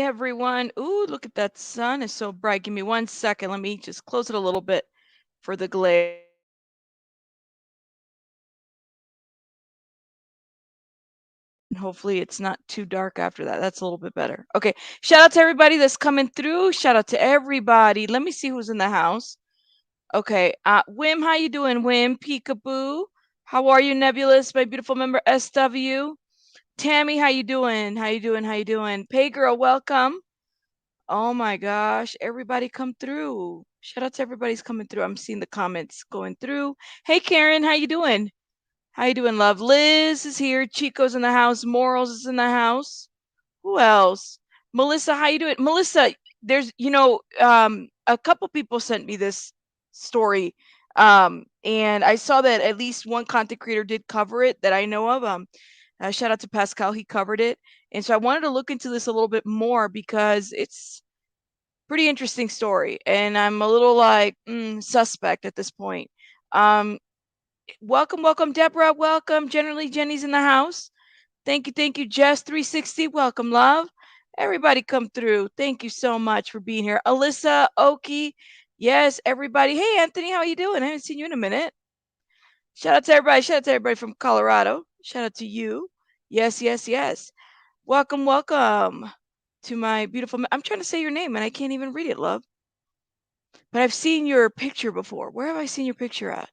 everyone. Ooh, look at that sun. It's so bright. Give me 1 second. Let me just close it a little bit for the glare. And hopefully it's not too dark after that. That's a little bit better. Okay. Shout out to everybody that's coming through. Shout out to everybody. Let me see who's in the house. Okay. Wim, how you doing? Wim, Peekaboo. How are you, Nebulous, my beautiful member SW? Tammy, how you doing? How you doing? How you doing? Pay girl, welcome. Oh my gosh, everybody come through. Shout out to everybody's coming through. I'm seeing the comments going through. Hey Karen, how you doing? How you doing, love? Liz is here. Chico's in the house. Morals is in the house. Who else? Melissa, how you doing? Melissa, there's a couple people sent me this story. And I saw that at least one content creator did cover it that I know of. Shout out to Pascal, he covered it. And so I wanted to look into this a little bit more because it's pretty interesting story. And I'm a little like suspect at this point. Welcome, Deborah. Welcome. Generally, Jenny's in the house. Thank you, Jess 360. Welcome, love. Everybody come through. Thank you so much for being here. Alyssa, Oki. Yes, everybody. Hey, Anthony, how you doing? I haven't seen you in a minute. Shout out to everybody. Shout out to everybody from Colorado. Shout out to you. Yes. Welcome to my beautiful. I'm trying to say your name and I can't even read it, love. But I've seen your picture before. Where have I seen your picture at?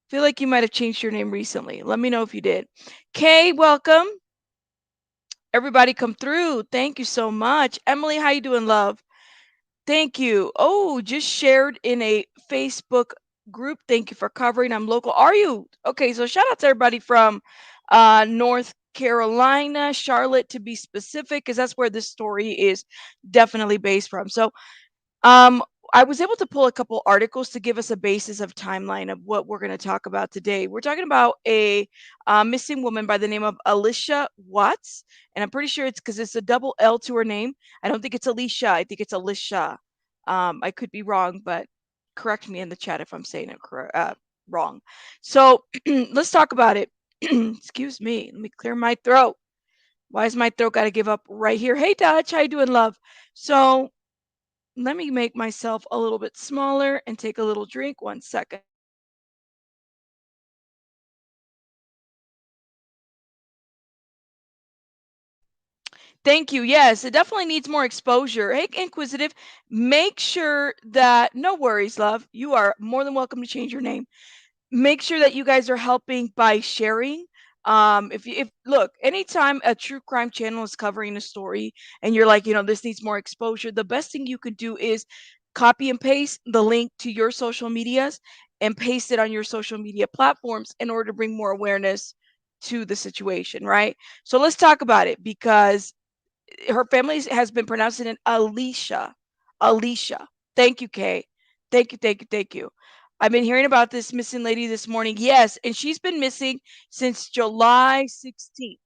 Feel like you might have changed your name recently. Let me know if you did. Kay, welcome. Everybody come through. Thank you so much. Emily, how you doing, love? Thank you. Oh, just shared in a Facebook group. Thank you for covering. I'm local. Are you? Okay, so shout out to everybody from North Carolina, Charlotte to be specific, because that's where this story is definitely based from. So I was able to pull a couple articles to give us a basis of timeline of what we're going to talk about today. We're talking about a missing woman by the name of Allisha WATTS, and I'm pretty sure it's because it's a double L to her name. I don't think it's Alicia. I think it's Allisha. I could be wrong, but correct me in the chat if I'm saying it wrong. So let's talk about it. Excuse me. Let me clear my throat. Why is my throat got to give up right here? Hey, Dutch, how you doing, love? So let me make myself a little bit smaller and take a little drink. 1 second. Thank you. Yes, it definitely needs more exposure. Hey, Inquisitive, make sure that, no worries, love. You are more than welcome to change your name. Make sure that you guys are helping by sharing. If look, anytime a true crime channel is covering a story and you're like, this needs more exposure, the best thing you could do is copy and paste the link to your social medias and paste it on your social media platforms in order to bring more awareness to the situation, right? So let's talk about it because her family has been pronouncing it Allisha. Allisha. Thank you, Kay. Thank you. I've been hearing about this missing lady this morning. Yes, and she's been missing since July 16th.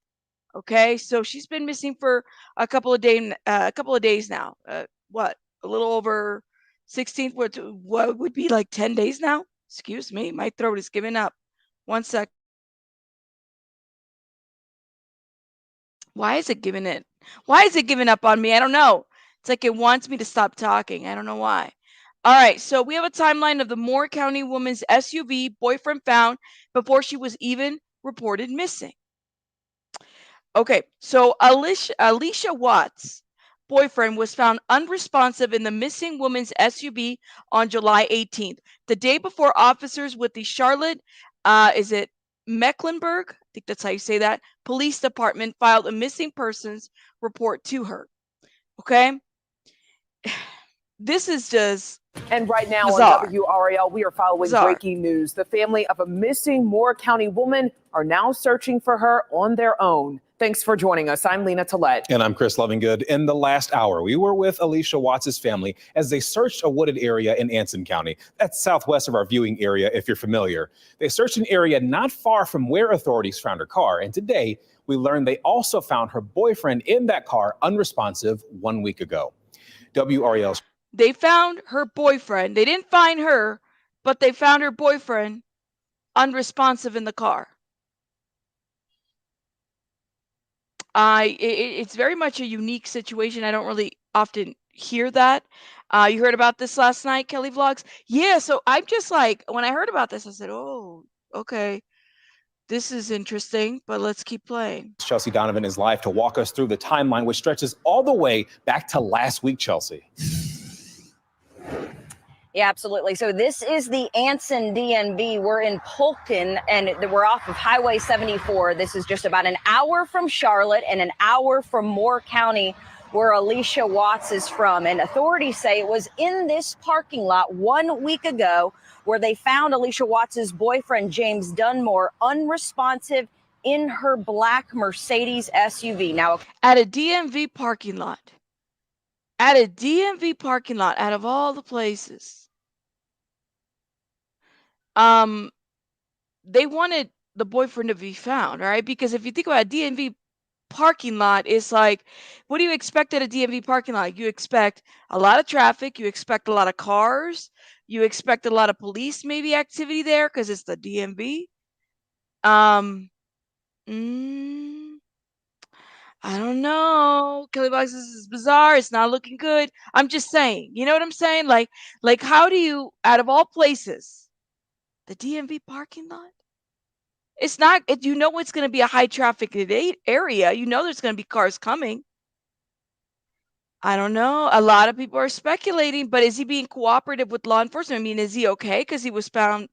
Okay, so she's been missing for a couple of days now. What? A little over 16th. What would be like 10 days now? Excuse me, my throat is giving up. 1 sec. Why is it giving it? Why is it giving up on me? I don't know. It's like it wants me to stop talking. I don't know why. All right, so we have a timeline of the Moore County woman's SUV boyfriend found before she was even reported missing. Okay, so Allisha Watts' boyfriend was found unresponsive in the missing woman's SUV on July 18th, the day before officers with the Charlotte, is it Mecklenburg? I think that's how you say that. Police Department filed a missing persons report to her. Okay, this is just. And right now bizarre. on WRAL, we are following breaking news. The family of a missing Moore County woman are now searching for her on their own. Thanks for joining us. I'm Lena Tillett. And I'm Chris Lovingood. In the last hour, we were with Allisha Watts' family as they searched a wooded area in Anson County. That's southwest of our viewing area, if you're familiar. They searched an area not far from where authorities found her car. And today, we learned they also found her boyfriend in that car unresponsive 1 week ago. WRAL's. They found her boyfriend. They didn't find her, but they found her boyfriend unresponsive in the car. It's very much a unique situation. I don't really often hear that. You heard about this last night, Kelly Vlogs? Yeah, so I'm just like, when I heard about this, I said, oh, okay, this is interesting, but let's keep playing. Chelsea Donovan is live to walk us through the timeline, which stretches all the way back to last week, Chelsea. Yeah, absolutely. So this is the Anson DMV. We're in Polk,in and we're off of Highway 74. This is just about an hour from Charlotte and an hour from Moore County, where Allisha Watts is from. And authorities say it was in this parking lot 1 week ago where they found Allisha Watts's boyfriend, James Dunmore, unresponsive in her black Mercedes SUV. Now, at a DMV parking lot. At a DMV parking lot, out of all the places. They wanted the boyfriend to be found, right? Because if you think about a DMV parking lot, it's like, what do you expect at a DMV parking lot? You expect a lot of traffic, you expect a lot of cars, you expect a lot of police maybe activity there because it's the DMV. I don't know. Kelly Box, this is bizarre. It's not looking good. I'm just saying. You know what I'm saying? Like how do you, out of all places, the DMV parking lot? It's not. You know it's going to be a high traffic area. You know there's going to be cars coming. I don't know. A lot of people are speculating, but is he being cooperative with law enforcement? I mean, is he okay? Because he was found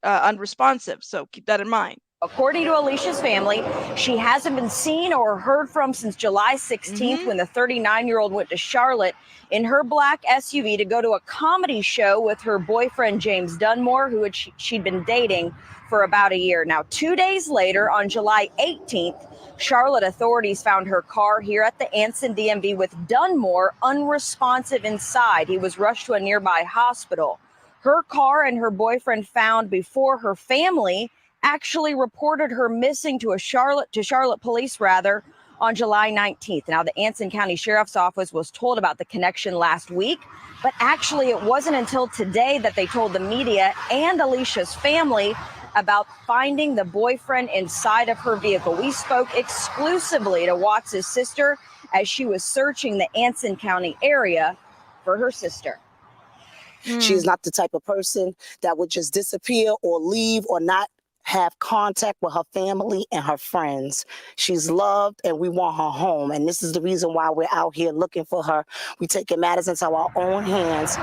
unresponsive. So keep that in mind. According to Allisha's family, she hasn't been seen or heard from since July 16th when the 39-year-old went to Charlotte in her black SUV to go to a comedy show with her boyfriend, James Dunmore, who she'd been dating for about a year. Now, 2 days later, on July 18th, Charlotte authorities found her car here at the Anson DMV with Dunmore unresponsive inside. He was rushed to a nearby hospital. Her car and her boyfriend found before her family actually reported her missing to Charlotte police on July 19th. Now, the Anson County Sheriff's Office was told about the connection last week, but actually it wasn't until today that they told the media and Allisha's family about finding the boyfriend inside of her vehicle. We spoke exclusively to Watts' sister as she was searching the Anson County area for her sister. She's not the type of person that would just disappear or leave or not have contact with her family and her friends. She's loved and we want her home. And this is the reason why we're out here looking for her. We taking matters into our own hands.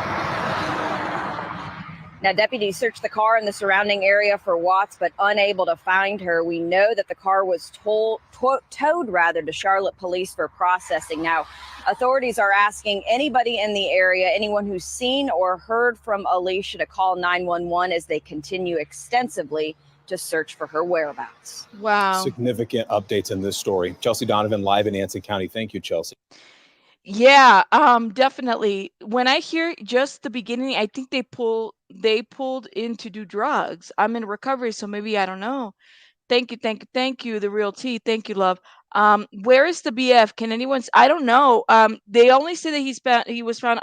Now, deputies searched the car and the surrounding area for Watts, but unable to find her. We know that the car was towed to Charlotte Police for processing. Now, authorities are asking anybody in the area, anyone who's seen or heard from Allisha, to call 911 as they continue extensively to search for her whereabouts. Wow. Significant updates in this story. Chelsea Donovan live in Anson County. Thank you, Chelsea. Yeah, definitely. When I hear just the beginning, I think they pulled in to do drugs. I'm in recovery, so maybe I don't know. Thank you, the real T. Thank you, love. Where is the BF? Can anyone? I don't know. They only say that he was found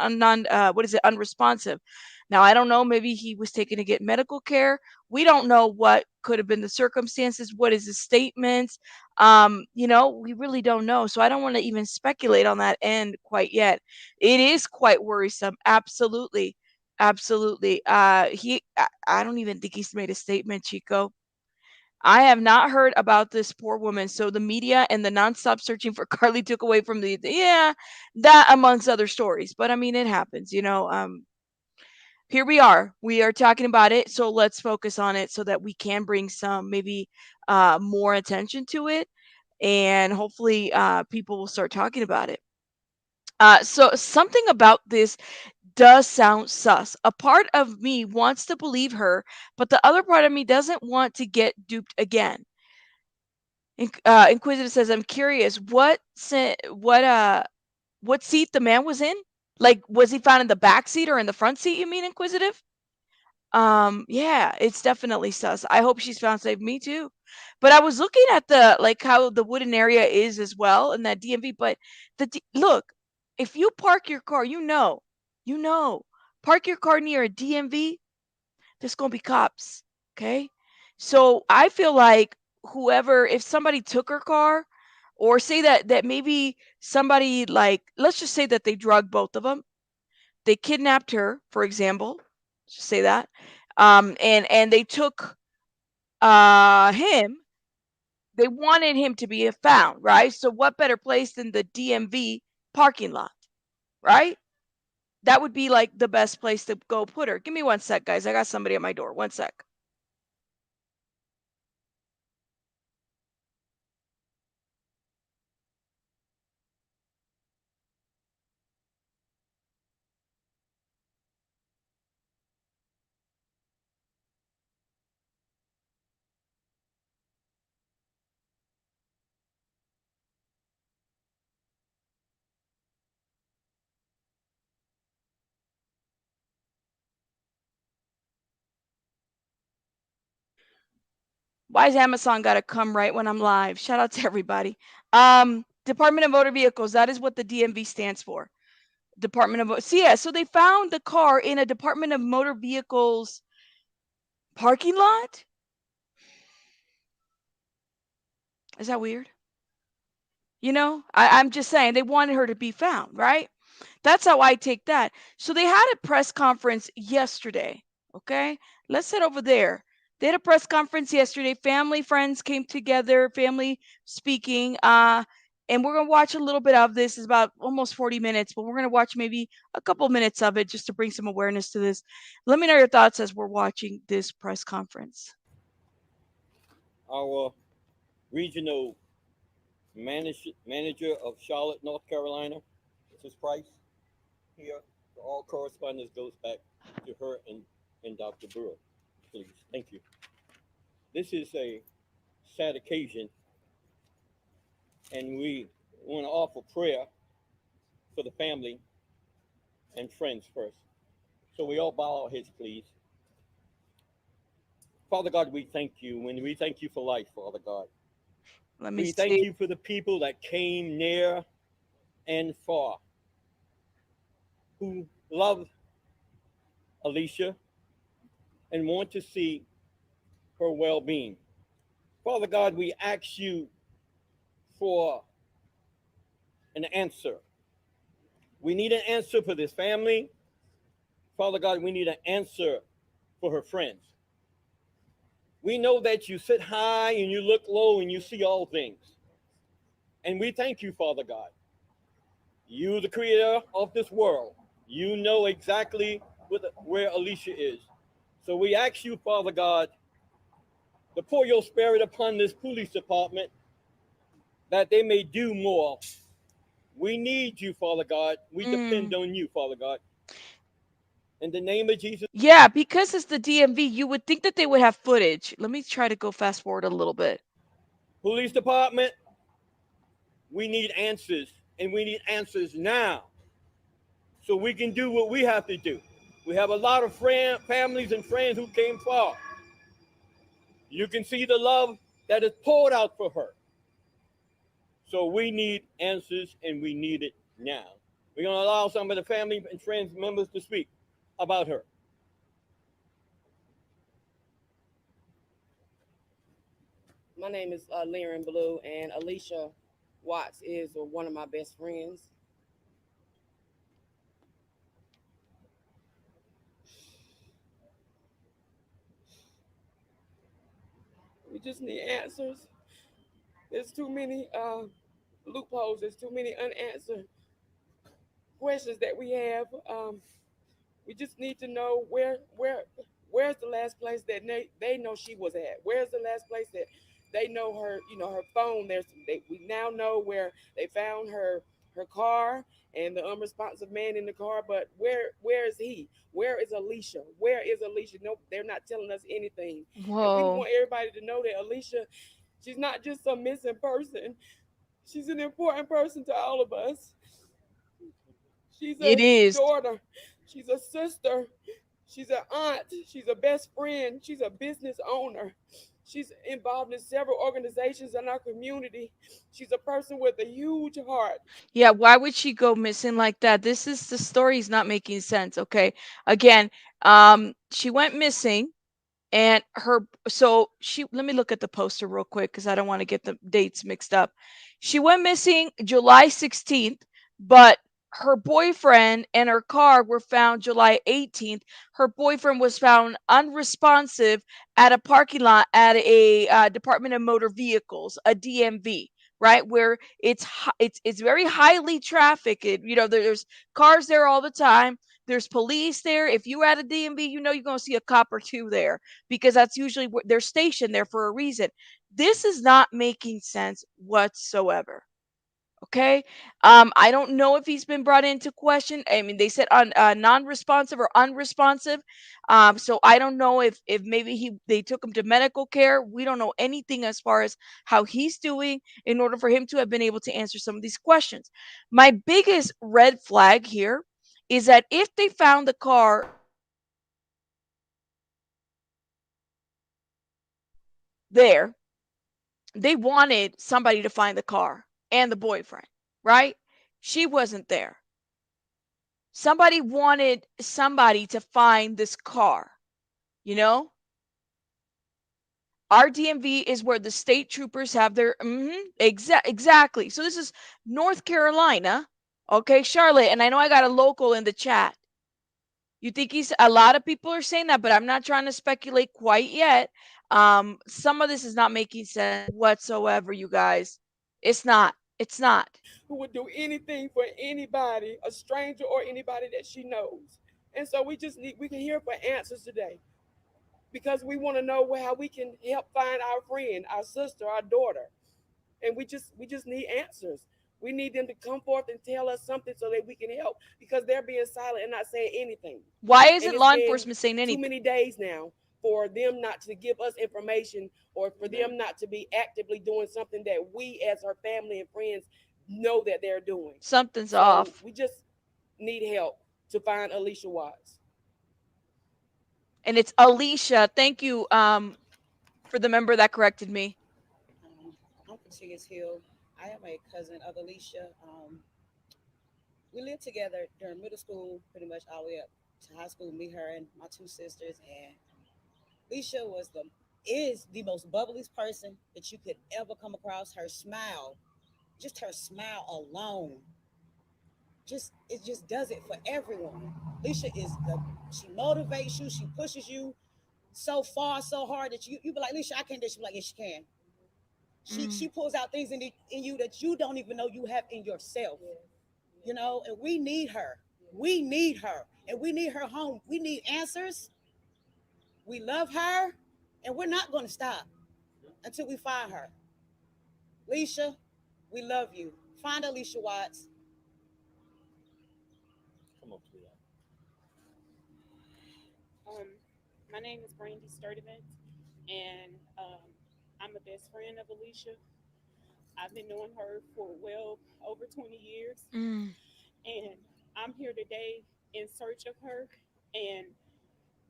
unresponsive. Now I don't know. Maybe he was taken to get medical care. We don't know what could have been the circumstances. What is his statements? We really don't know. So I don't want to even speculate on that end quite yet. It is quite worrisome. Absolutely. Absolutely. I don't even think he's made a statement, Chico. I have not heard about this poor woman. So the media and the nonstop searching for Carly took away from that amongst other stories. But I mean, it happens, here we are. We are talking about it. So let's focus on it so that we can bring some maybe more attention to it. And hopefully people will start talking about it. So something about this does sound sus. A part of me wants to believe her, but the other part of me doesn't want to get duped again. Inquisitive says, "I'm curious, what seat the man was in? Like, was he found in the back seat or in the front seat? You mean, Inquisitive? Yeah, it's definitely sus. I hope she's found safe. Me too. But I was looking at how the wooden area is as well in that DMV. But look, if you park your car, park your car near a DMV, there's gonna be cops. Okay, so I feel like if somebody took her car, or say that maybe somebody, like, let's just say that they drugged both of them, they kidnapped her, for example, let's just say that, and they took him. They wanted him to be found, right? So what better place than the DMV parking lot, right? That would be like the best place to go put her. Give me one sec, guys. I got somebody at my door. One sec. Why is Amazon got to come right when I'm live? Shout out to everybody. Department of Motor Vehicles. That is what the DMV stands for. Department of. So yeah, so they found the car in a Department of Motor Vehicles parking lot. Is that weird? I'm just saying they wanted her to be found, right? That's how I take that. So they had a press conference yesterday. Okay, let's head over there. They had a press conference yesterday. Family, friends came together, family speaking. And we're gonna watch a little bit of this. It's about almost 40 minutes, but we're gonna watch maybe a couple minutes of it just to bring some awareness to this. Let me know your thoughts as we're watching this press conference. Our regional manager of Charlotte, North Carolina, Mrs. Price, here. All correspondence goes back to her and Dr. Brewer. Please, thank you. This is a sad occasion, and we want to offer prayer for the family and friends first. So we all bow our heads, please. Father God, we thank you, and we thank you for life, Father God. Let me We see. thank you for the people that came near and far, who love Allisha and want to see her well being. Father God, we ask you for an answer. We need an answer for this family. Father God, we need an answer for her friends. We know that you sit high and you look low and you see all things. And we thank you, Father God. You, the creator of this world, you know exactly where Allisha is. So we ask you, Father God, to pour your spirit upon this police department that they may do more. We need you, Father God. We depend on you, Father God. In the name of Jesus. Yeah, because it's the DMV, you would think that they would have footage. Let me try to go fast forward a little bit. Police department, we need answers, and we need answers now, so we can do what we have to do. We have a lot of families and friends who came far. You can see the love that is poured out for her. So we need answers, and we need it now. We're going to allow some of the family and friends members to speak about her. My name is Lyran Blue, and Allisha Watts is one of my best friends. We just need answers. There's too many loopholes. There's too many unanswered questions that we have. We just need to know where's the last place that they know she was at. Where's the last place that they know her? Her phone. We now know where they found her car and the unresponsive man in the car. But where is he? Where is Allisha? Where is Allisha? No, they're not telling us anything. And we Whoa. want everybody to know that Allisha, she's not just some missing person. She's an important person to all of us. She's It a is. daughter. She's a sister. She's an aunt. She's a best friend. She's a business owner. She's involved in several organizations in our community. She's a person with a huge heart. Yeah, why would she go missing like that? The story's not making sense, okay? Again, she went missing And let me look at the poster real quick because I don't want to get the dates mixed up. She went missing July 16th, but her boyfriend and her car were found July 18th. Her boyfriend was found unresponsive at a parking lot at a Department of Motor Vehicles, a DMV, right, where it's very highly trafficked. There's cars there all the time. There's police there. If you're at a DMV, you're going to see a cop or two there because that's usually what they're stationed there for a reason. This is not making sense whatsoever. Okay. I don't know if he's been brought into question. I mean, they said on non-responsive or unresponsive. So I don't know if maybe they took him to medical care. We don't know anything as far as how he's doing in order for him to have been able to answer some of these questions. My biggest red flag here is that if they found the car there, they wanted somebody to find the car and the boyfriend, right? She wasn't there. Somebody wanted somebody to find this car, you know? Our DMV is where the state troopers have their exactly. So this is North Carolina, okay, Charlotte, and I know I got a local in the chat. You think a lot of people are saying that, but I'm not trying to speculate quite yet. Some of this is not making sense whatsoever, you guys. It's not. It's not. Who would do anything for anybody, a stranger or anybody that she knows. And so we can hear for answers today because we want to know how we can help find our friend, our sister, our daughter. And we just need answers. We need them to come forth and tell us something so that we can help because they're being silent and not saying anything. Why isn't law enforcement saying anything? Too many days now for them not to give us information or for them not to be actively doing something that we as her family and friends know that they're doing. Something's off. We just need help to find Allisha Watts. And it's Allisha. Thank you for the member that corrected me. I'm Patrice Hill. I am a cousin of Allisha. We lived together during middle school, pretty much all the way up to high school. Me, her, and my two sisters. And Allisha is the most bubbliest person that you could ever come across. Her smile, just her smile alone, it just does it for everyone. Allisha she motivates you, she pushes you so far, so hard that you be like, Allisha, I can't do it. She be like, yes, you can. She pulls out things in you that you don't even know you have in yourself. And we need her. We need her. And we need her home. We need answers. We love her. And we're not going to stop until we find her. Allisha, we love you. Find Allisha Watts. Come on, please. My name is Brandy Sturdivant, and I'm a best friend of Allisha. I've been knowing her for well over 20 years, and I'm here today in search of her, and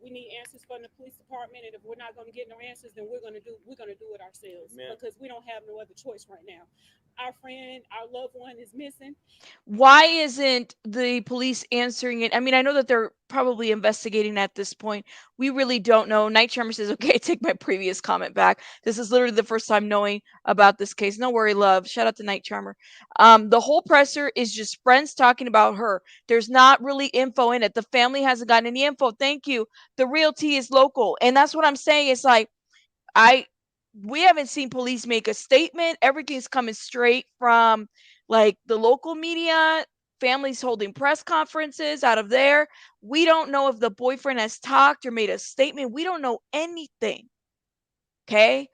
we need answers from the police department. And if we're not going to get no answers, then we're going to do it ourselves. Amen. Because we don't have no other choice right now. Our friend, our loved one is missing. Why isn't the police answering it? I mean, I know that they're probably investigating at this point. We really don't know. Night Charmer says, okay, I take my previous comment back. This is literally the first time knowing about this case. No worry, love. Shout out to Night Charmer. The whole presser is just friends talking about her. There's not really info in it. The family hasn't gotten any info. Thank you. The real tea is local. And that's what I'm saying. It's like, we haven't seen police make a statement. Everything's coming straight from like the local media, families holding press conferences out of there. We don't know if the boyfriend has talked or made a statement. We don't know anything. Okay?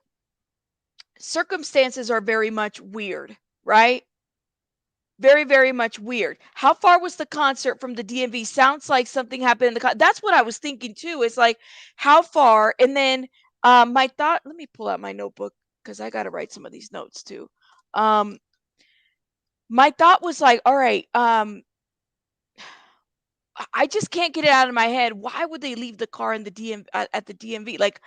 Circumstances are very much weird, right? Very, very much weird. How far was the concert from the DMV? Sounds like something happened in the that's what I was thinking too. It's like, how far? And then my thought, let me pull out my notebook because I got to write some of these notes too. My thought was like, all right, I just can't get it out of my head. Why would they leave the car in the at the DMV? Like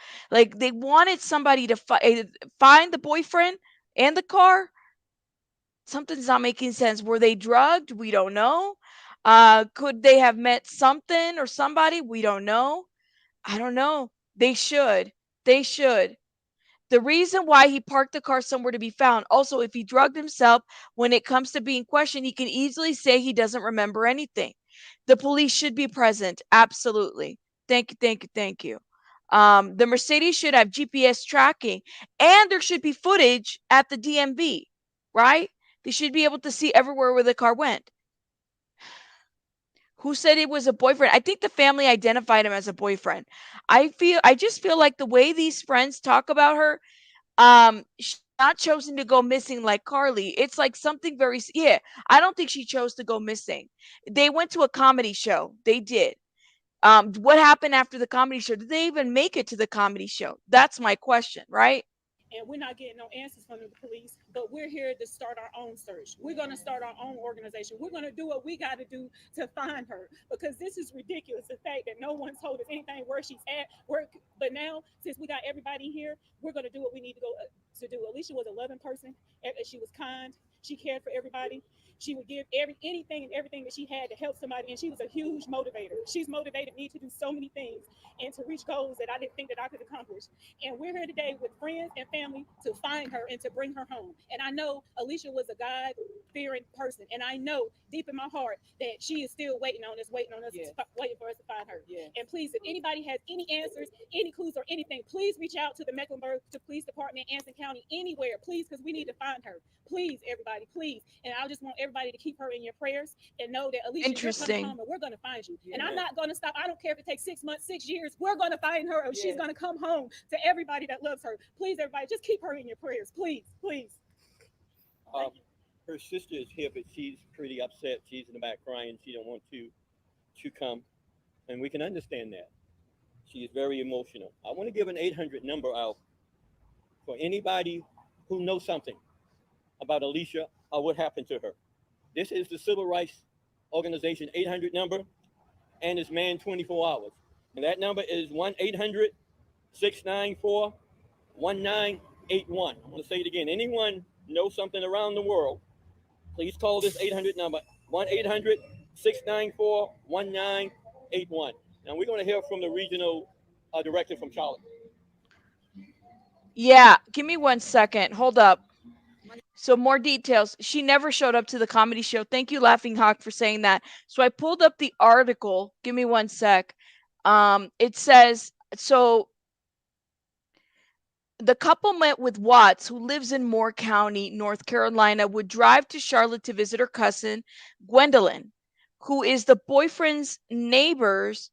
they wanted somebody to find the boyfriend and the car. Something's not making sense. Were they drugged? We don't know. Could they have met something or somebody? We don't know. I don't know. They should. They should. The reason why he parked the car somewhere to be found. Also, if he drugged himself, when it comes to being questioned, he can easily say he doesn't remember anything. The police should be present. Absolutely. Thank you, thank you, thank you. The Mercedes should have GPS tracking, and there should be footage at the DMV, right? They should be able to see everywhere where the car went. Who said it was a boyfriend? I think the family identified him as a boyfriend. I just feel like the way these friends talk about her, she's not chosen to go missing like Carly. It's like something very yeah. I don't think she chose to go missing. They went to a comedy show. They did. What happened after the comedy show? Did they even make it to the comedy show? That's my question, right? And we're not getting no answers from the police, but we're here to start our own search. We're going to start our own organization. We're going to do what we got to do to find her, because this is ridiculous. The fact that no one told us anything where she's at, but now since we got everybody here, we're going to do what we need to go to do. Allisha was a loving person. She was kind. She cared for everybody. She would give anything and everything that she had to help somebody, and she was a huge motivator. She's motivated me to do so many things and to reach goals that I didn't think that I could accomplish. And we're here today with friends and family to find her and to bring her home. And I know Allisha was a God-fearing person, and I know deep in my heart that she is still waiting on us, waiting for us to find her. Yeah. And please, if anybody has any answers, any clues or anything, please reach out to the Mecklenburg Police Department, Anson County, anywhere, please, because we need to find her. Please, everybody, please. And I just want everybody to keep her in your prayers and know that Allisha, you're coming home and we're going to find you. Yeah. And I'm not going to stop. I don't care if it takes 6 months, 6 years. We're going to find her, or she's going to come home to everybody that loves her. Please, everybody, just keep her in your prayers. Please, please. Her sister is here, but she's pretty upset. She's in the back crying. She don't want to come, and we can understand that. She is very emotional. I want to give an 800 number out for anybody who knows something about Allisha or what happened to her. This is the Civil Rights Organization 800 number, and it's manned 24 hours. And that number is 1-800-694-1981. I'm going to say it again. Anyone knows something around the world, please call this 800 number, 1-800-694-1981. Now we're going to hear from the regional director from Charlotte. Yeah, give me 1 second. Hold up. So more details. She never showed up to the comedy show. Thank you, Laughing Hawk, for saying that. So I pulled up the article. Give me 1 sec. It says, so the couple met with Watts, who lives in Moore County, North Carolina, would drive to Charlotte to visit her cousin, Gwendolyn, who is the boyfriend's neighbors,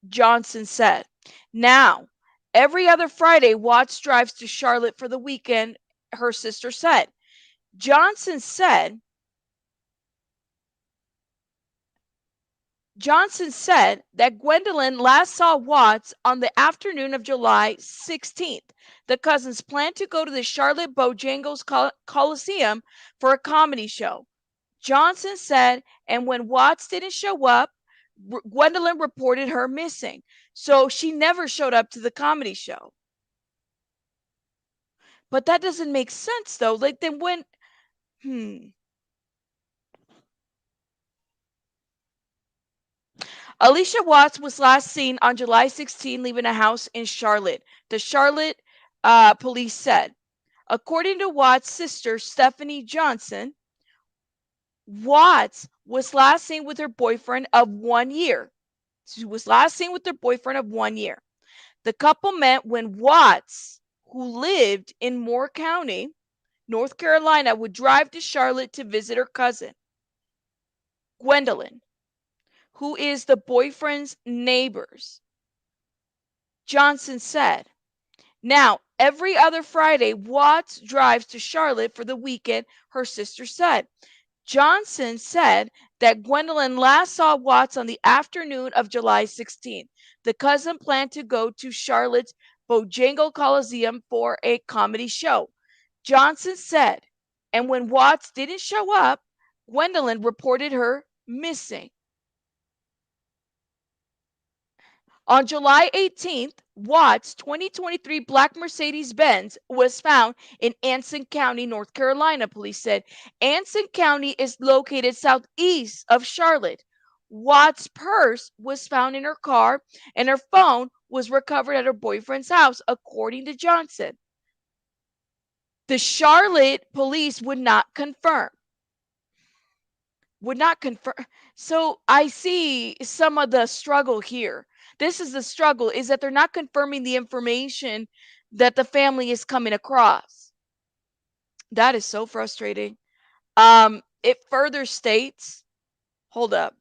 Johnson said. Now, every other Friday, Watts drives to Charlotte for the weekend, her sister said. Johnson said that Gwendolyn last saw Watts on the afternoon of July 16th. The cousins planned to go to the Charlotte Bojangles Coliseum for a comedy show. Johnson said, and when Watts didn't show up, Gwendolyn reported her missing. So she never showed up to the comedy show. But that doesn't make sense, though. Like, then when... Allisha Watts was last seen on July 16 leaving a house in Charlotte, the Charlotte police said. According to Watts' sister, Stephanie Johnson, Watts was last seen with her boyfriend of 1 year. She was last seen with her boyfriend of 1 year. The couple met when Watts, who lived in Moore County, North Carolina, would drive to Charlotte to visit her cousin, Gwendolyn, who is the boyfriend's neighbors. Johnson said. Now, every other Friday, Watts drives to Charlotte for the weekend, her sister said. Johnson said that Gwendolyn last saw Watts on the afternoon of July 16th. The cousin planned to go to Charlotte's Bojangles Coliseum for a comedy show. Johnson said, and when Watts didn't show up, Gwendolyn reported her missing. On July 18th, Watts' 2023 black Mercedes Benz was found in Anson County, North Carolina, police said. Anson County is located southeast of Charlotte. Watts' purse was found in her car, and her phone was recovered at her boyfriend's house, according to Johnson. The Charlotte police would not confirm. So I see some of the struggle here. This is the struggle, is that they're not confirming the information that the family is coming across. That is so frustrating. It further states, hold up.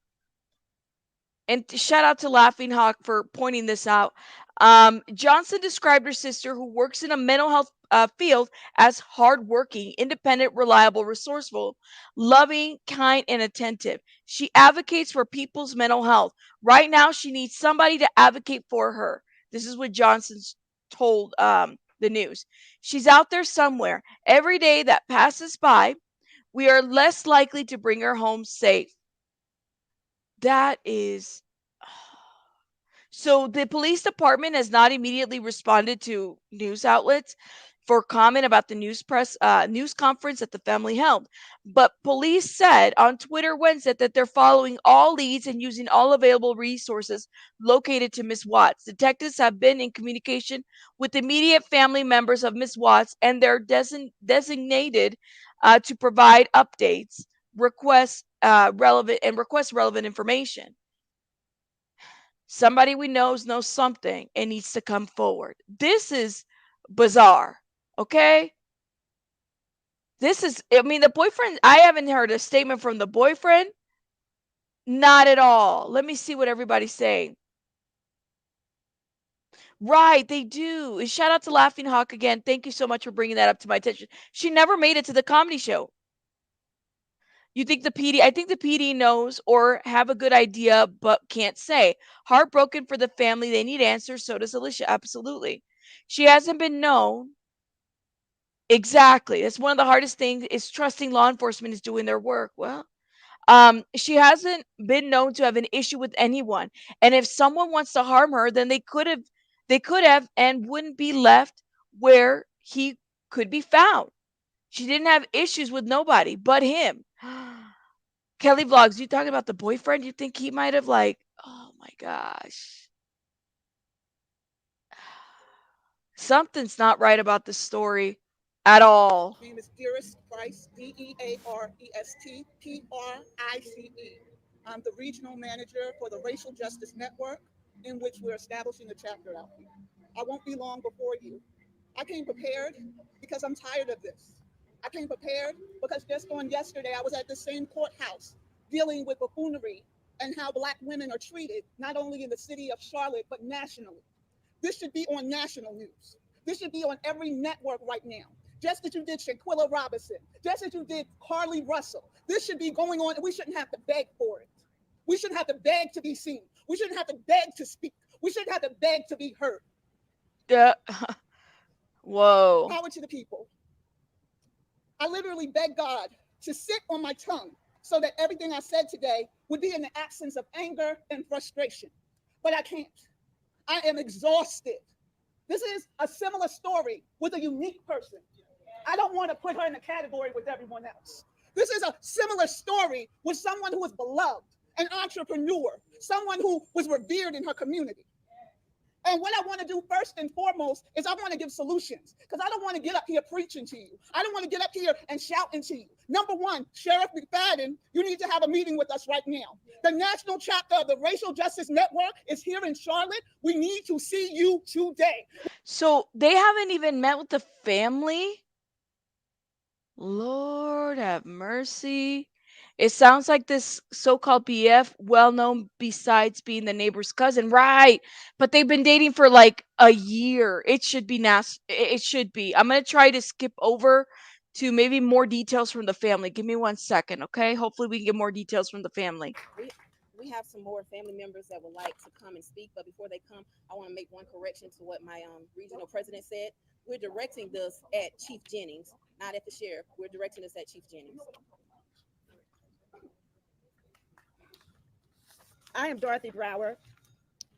And shout out to Laughing Hawk for pointing this out. Johnson described her sister, who works in a mental health field, as hardworking, independent, reliable, resourceful, loving, kind, and attentive. She advocates for people's mental health. Right now, she needs somebody to advocate for her. This is what Johnson's told the news. She's out there somewhere. Every day that passes by, we are less likely to bring her home safe. That is. So the police department has not immediately responded to news outlets for comment about the news conference that the family held. But police said on Twitter Wednesday that they're following all leads and using all available resources located to Miss Watts. Detectives have been in communication with immediate family members of Miss Watts, and they're designated to provide updates, request relevant information. Somebody we knows something and needs to come forward. This is bizarre. Okay? The boyfriend, I haven't heard a statement from the boyfriend. Not at all. Let me see what everybody's saying. Right, they do. And shout out to Laughing Hawk again. Thank you so much for bringing that up to my attention. She never made it to the comedy show. You think the PD, I think the PD knows or have a good idea, but can't say. Heartbroken for the family. They need answers. So does Allisha. Absolutely. She hasn't been known. Exactly. That's one of the hardest things, is trusting law enforcement is doing their work. Well, she hasn't been known to have an issue with anyone. And if someone wants to harm her, then they could have and wouldn't be left where he could be found. She didn't have issues with nobody but him. Kelly Vlogs, you talking about the boyfriend? You think he might have oh my gosh. Something's not right about this story at all. My name is Dearest Price, DearestPrice. I'm the regional manager for the Racial Justice Network, in which we're establishing a chapter out here. I won't be long before you. I came prepared because I'm tired of this. I came prepared because just on yesterday, I was at the same courthouse dealing with buffoonery and how Black women are treated, not only in the city of Charlotte, but nationally. This should be on national news. This should be on every network right now. Just as you did Shaquilla Robinson, just as you did Carly Russell. This should be going on, and we shouldn't have to beg for it. We shouldn't have to beg to be seen. We shouldn't have to beg to speak. We shouldn't have to beg to be heard. Whoa. Power to the people. I literally beg God to sit on my tongue so that everything I said today would be in the absence of anger and frustration. But I can't. I am exhausted. This is a similar story with a unique person. I don't want to put her in a category with everyone else. This is a similar story with someone who is beloved, an entrepreneur, someone who was revered in her community. And what I want to do first and foremost is I want to give solutions, because I don't want to get up here preaching to you. I don't want to get up here and shouting to you. Number one, Sheriff McFadden, you need to have a meeting with us right now. The national chapter of the Racial Justice Network is here in Charlotte. We need to see you today. So they haven't even met with the family? Lord have mercy. It sounds like this so-called BF, well known besides being the neighbor's cousin, right? But they've been dating for like a year. It should be It should be. I'm gonna try to skip over to maybe more details from the family. Give me 1 second, okay? Hopefully we can get more details from the family. We have some more family members that would like to come and speak, but before they come, I want to make one correction to what my regional president said. We're directing this at Chief Jennings, not at the sheriff. We're directing this at Chief Jennings. I am Dorothy Brower.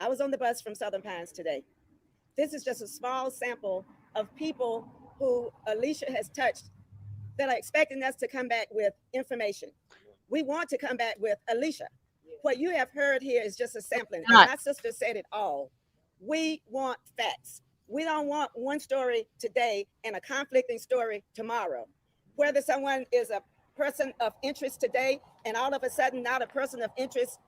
I was on the bus from Southern Pines today. This is just a small sample of people who Allisha has touched that are expecting us to come back with information. We want to come back with Allisha. What you have heard here is just a sampling. And Not. my sister said it all. We want facts. We don't want one story today and a conflicting story tomorrow. Whether someone is a person of interest today and all of a sudden not a person of interest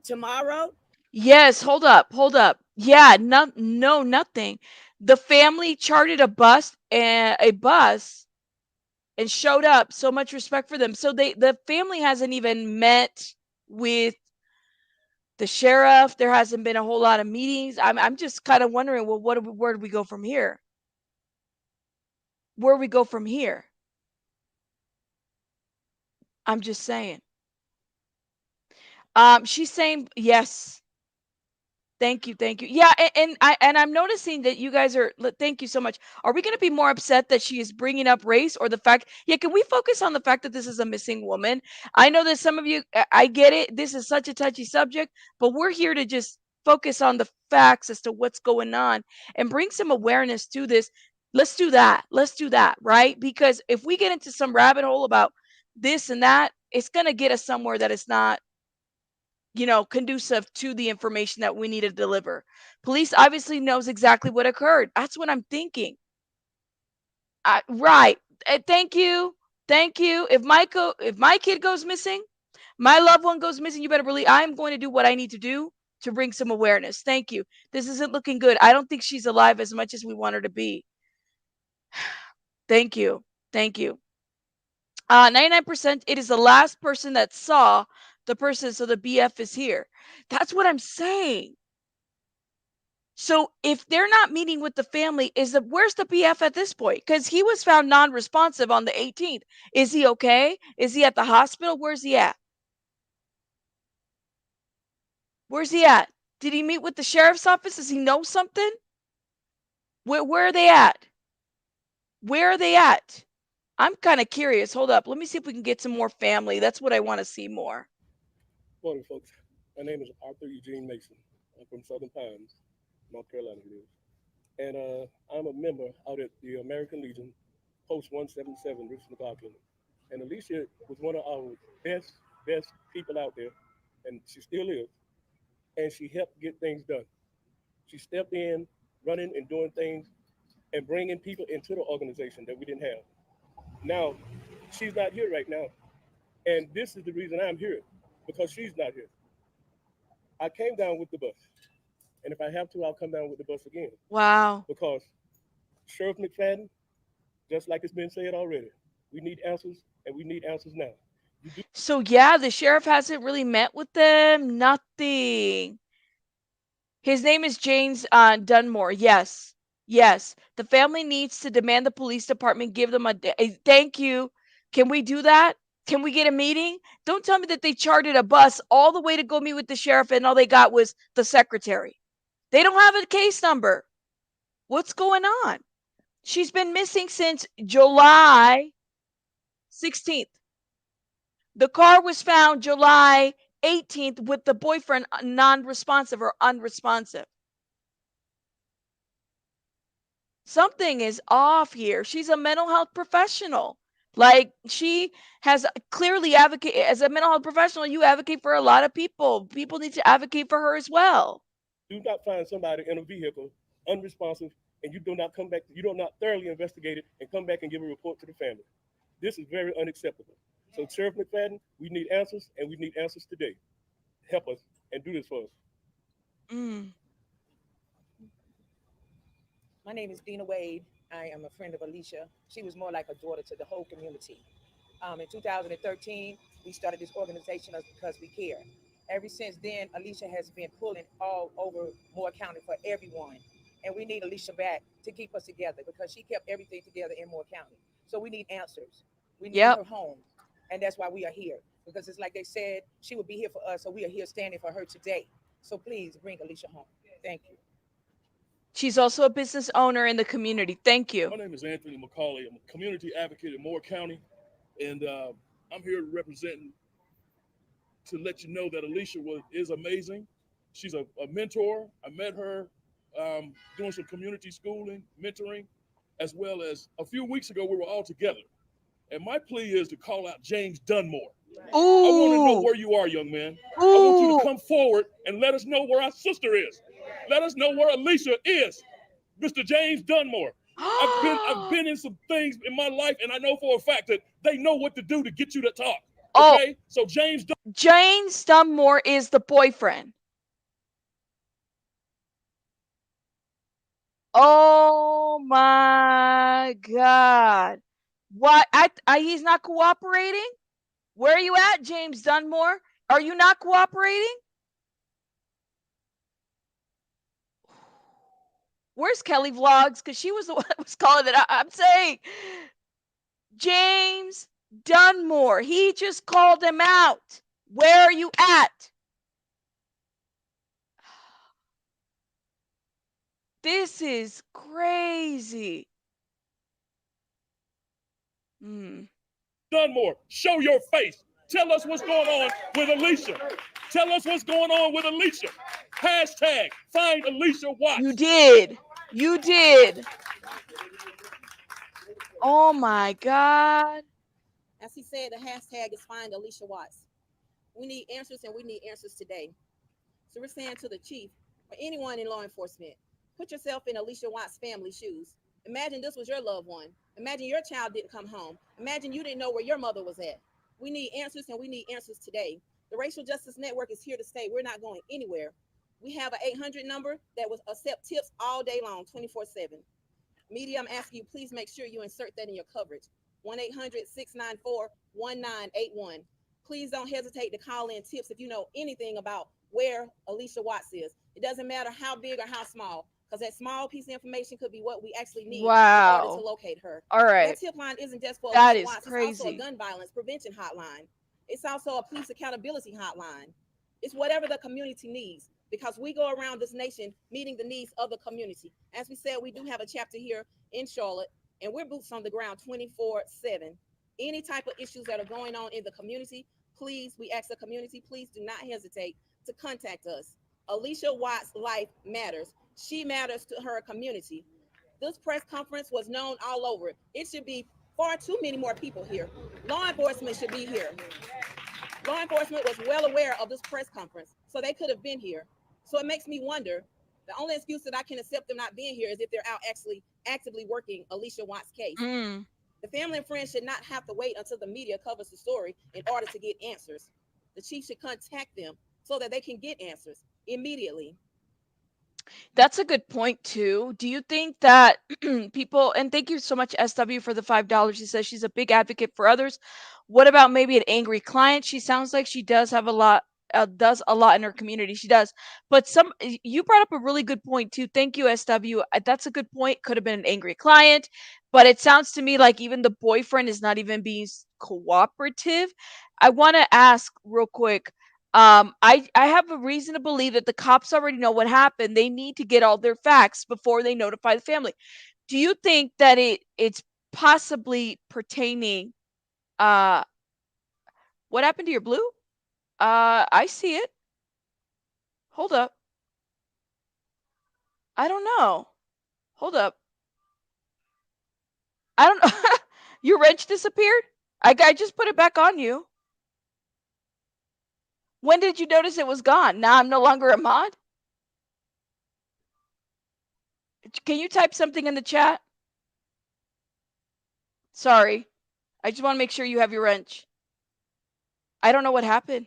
tomorrow. Yes, hold up, hold up. Yeah, no, nothing. The family chartered a bus and showed up. So much respect for them. So the family hasn't even met with the sheriff. There hasn't been a whole lot of meetings. I'm just kind of wondering, well, where do we go from here? Where do we go from here? I'm just saying. She's saying yes. Thank you, thank you. Yeah, and I'm noticing that you guys are. Thank you so much. Are we going to be more upset that she is bringing up race, or the fact? Yeah, can we focus on the fact that this is a missing woman? I know that some of you, I get it. This is such a touchy subject, but we're here to just focus on the facts as to what's going on and bring some awareness to this. Let's do that. Let's do that, right? Because if we get into some rabbit hole about this and that, it's going to get us somewhere that is not, conducive to the information that we need to deliver. Police obviously knows exactly what occurred. That's what I'm thinking. Right. Thank you. Thank you. If my kid goes missing, my loved one goes missing, you better believe I'm going to do what I need to do to bring some awareness. Thank you. This isn't looking good. I don't think she's alive as much as we want her to be. Thank you. Thank you. 99%, it is the last person that saw the person, so the BF is here. That's what I'm saying. So if they're not meeting with the family, where's the BF at this point? Because he was found non-responsive on the 18th. Is he okay? Is he at the hospital? Where's he at? Where's he at? Did he meet with the sheriff's office? Does he know something? Where are they at? Where are they at? I'm kind of curious. Hold up. Let me see if we can get some more family. That's what I want to see more. Morning, folks. My name is Arthur Eugene Mason. I'm from Southern Pines, North Carolina. And I'm a member out at the American Legion, Post 177, Richmond McLaughlin. And Allisha was one of our best people out there, and she still is. And she helped get things done. She stepped in, running and doing things, and bringing people into the organization that we didn't have. Now, she's not here right now. And this is the reason I'm here, because she's not here. I came down with the bus. And if I have to, I'll come down with the bus again. Wow. Because Sheriff McFadden, just like it's been said already, we need answers, and we need answers now. So yeah, the sheriff hasn't really met with them. Nothing. His name is James Dunmore. Yes. Yes. The family needs to demand the police department give them a thank you. Can we do that? Can we get a meeting? Don't tell me that they chartered a bus all the way to go meet with the sheriff and all they got was the secretary. They don't have a case number. What's going on? She's been missing since July 16th. The car was found July 18th with the boyfriend non-responsive or unresponsive. Something is off here. She's a mental health professional. Like, she has clearly advocated, as a mental health professional, you advocate for a lot of people. People need to advocate for her as well. Do not find somebody in a vehicle unresponsive, and you do not come back, you do not thoroughly investigate it and come back and give a report to the family. This is very unacceptable. So Sheriff McFadden, we need answers, and we need answers today. Help us and do this for us. My name is Dina Wade. I am a friend of Allisha. She was more like a daughter to the whole community. In 2013, we started this organization because we care. Ever since then, Allisha has been pulling all over Moore County for everyone. And we need Allisha back to keep us together because she kept everything together in Moore County. So we need answers. We need her home. And that's why we are here. Because it's like they said, she would be here for us. So we are here standing for her today. So please bring Allisha home. Thank you. She's also a business owner in the community. Thank you. My name is Anthony McCauley. I'm a community advocate in Moore County. And I'm here representing to let you know that Allisha is amazing. She's a mentor. I met her doing some community schooling, mentoring, as well as a few weeks ago, we were all together. And my plea is to call out James Dunmore. Ooh. I want to know where you are, young man. Ooh. I want you to come forward and let us know where our sister is. Let us know where Allisha is. Mr. James Dunmore. I've been in some things in my life, and I know for a fact that they know what to do to get you to talk. Okay? So James Dunmore is the boyfriend. Oh my God. What? He's not cooperating? Where are you at, James Dunmore? Are you not cooperating? Where's Kelly Vlogs? Because she was the one that was calling it out. I'm saying, James Dunmore, he just called him out. Where are you at? This is crazy. Dunmore, show your face. Tell us what's going on with Allisha. Tell us what's going on with Allisha. Hashtag find Allisha Watts. You did. You did. Oh my God. As he said, the hashtag is find Allisha Watts. We need answers, and we need answers today. So we're saying to the chief or anyone in law enforcement, put yourself in Allisha Watts' family shoes. Imagine this was your loved one. Imagine your child didn't come home. Imagine you didn't know where your mother was at. We need answers, and we need answers today. The Racial Justice Network is here to stay. We're not going anywhere. We have an 800 number that will accept tips all day long, 24/7. Media, I'm asking you, please make sure you insert that in your coverage. 1-800-694-1981. Please don't hesitate to call in tips if you know anything about where Allisha Watts is. It doesn't matter how big or how small, because that small piece of information could be what we actually need in order to locate her. All right. That tip line isn't just for That Allisha is Watts. crazy. It's also a gun violence prevention hotline. It's also a police accountability hotline. It's whatever the community needs, because we go around this nation meeting the needs of the community. As we said, we do have a chapter here in Charlotte, and we're boots on the ground 24/7. Any type of issues that are going on in the community, please, we ask the community, please do not hesitate to contact us. Allisha Watts' life matters. She matters to her community. This press conference was known all over. It should be far too many more people here. Law enforcement should be here. Law enforcement was well aware of this press conference, so they could have been here. So it makes me wonder, the only excuse that I can accept them not being here is if they're out actually actively working Allisha Watts' case. The family and friends should not have to wait until the media covers the story in order to get answers. The chief should contact them so that they can get answers immediately. That's a good point too. Do you think that people, and thank you so much SW for the $5. She says she's a big advocate for others. What about maybe an angry client? She sounds like she does have a lot does a lot in her community. She does. But you brought up a really good point too. Thank you SW. That's a good point. Could have been an angry client, but it sounds to me like even the boyfriend is not even being cooperative. I want to ask real quick, I have a reason to believe that the cops already know what happened. They need to get all their facts before they notify the family. Do you think that it's possibly pertaining? What happened to your blue? I see it. Hold up. I don't know. Hold up. I don't know. Your wrench disappeared? I just put it back on you. When did you notice it was gone? Now I'm no longer a mod? Can you type something in the chat? Sorry. I just want to make sure you have your wrench. I don't know what happened.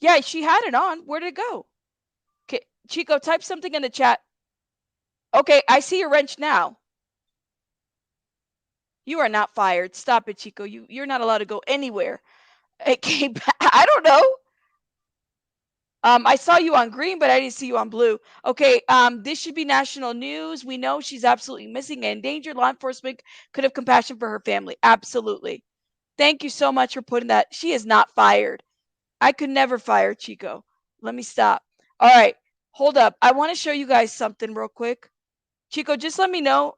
Yeah, she had it on. Where did it go? Okay, Chico, type something in the chat. Okay, I see your wrench now. You are not fired. Stop it, Chico. You're not allowed to go anywhere. It came back. I don't know. I saw you on green, but I didn't see you on blue. Okay, this should be national news. We know she's absolutely missing and endangered. Law enforcement could have compassion for her family. Absolutely. Thank you so much for putting that. She is not fired. I could never fire Chico. Let me stop. All right, hold up. I want to show you guys something real quick. Chico, just let me know.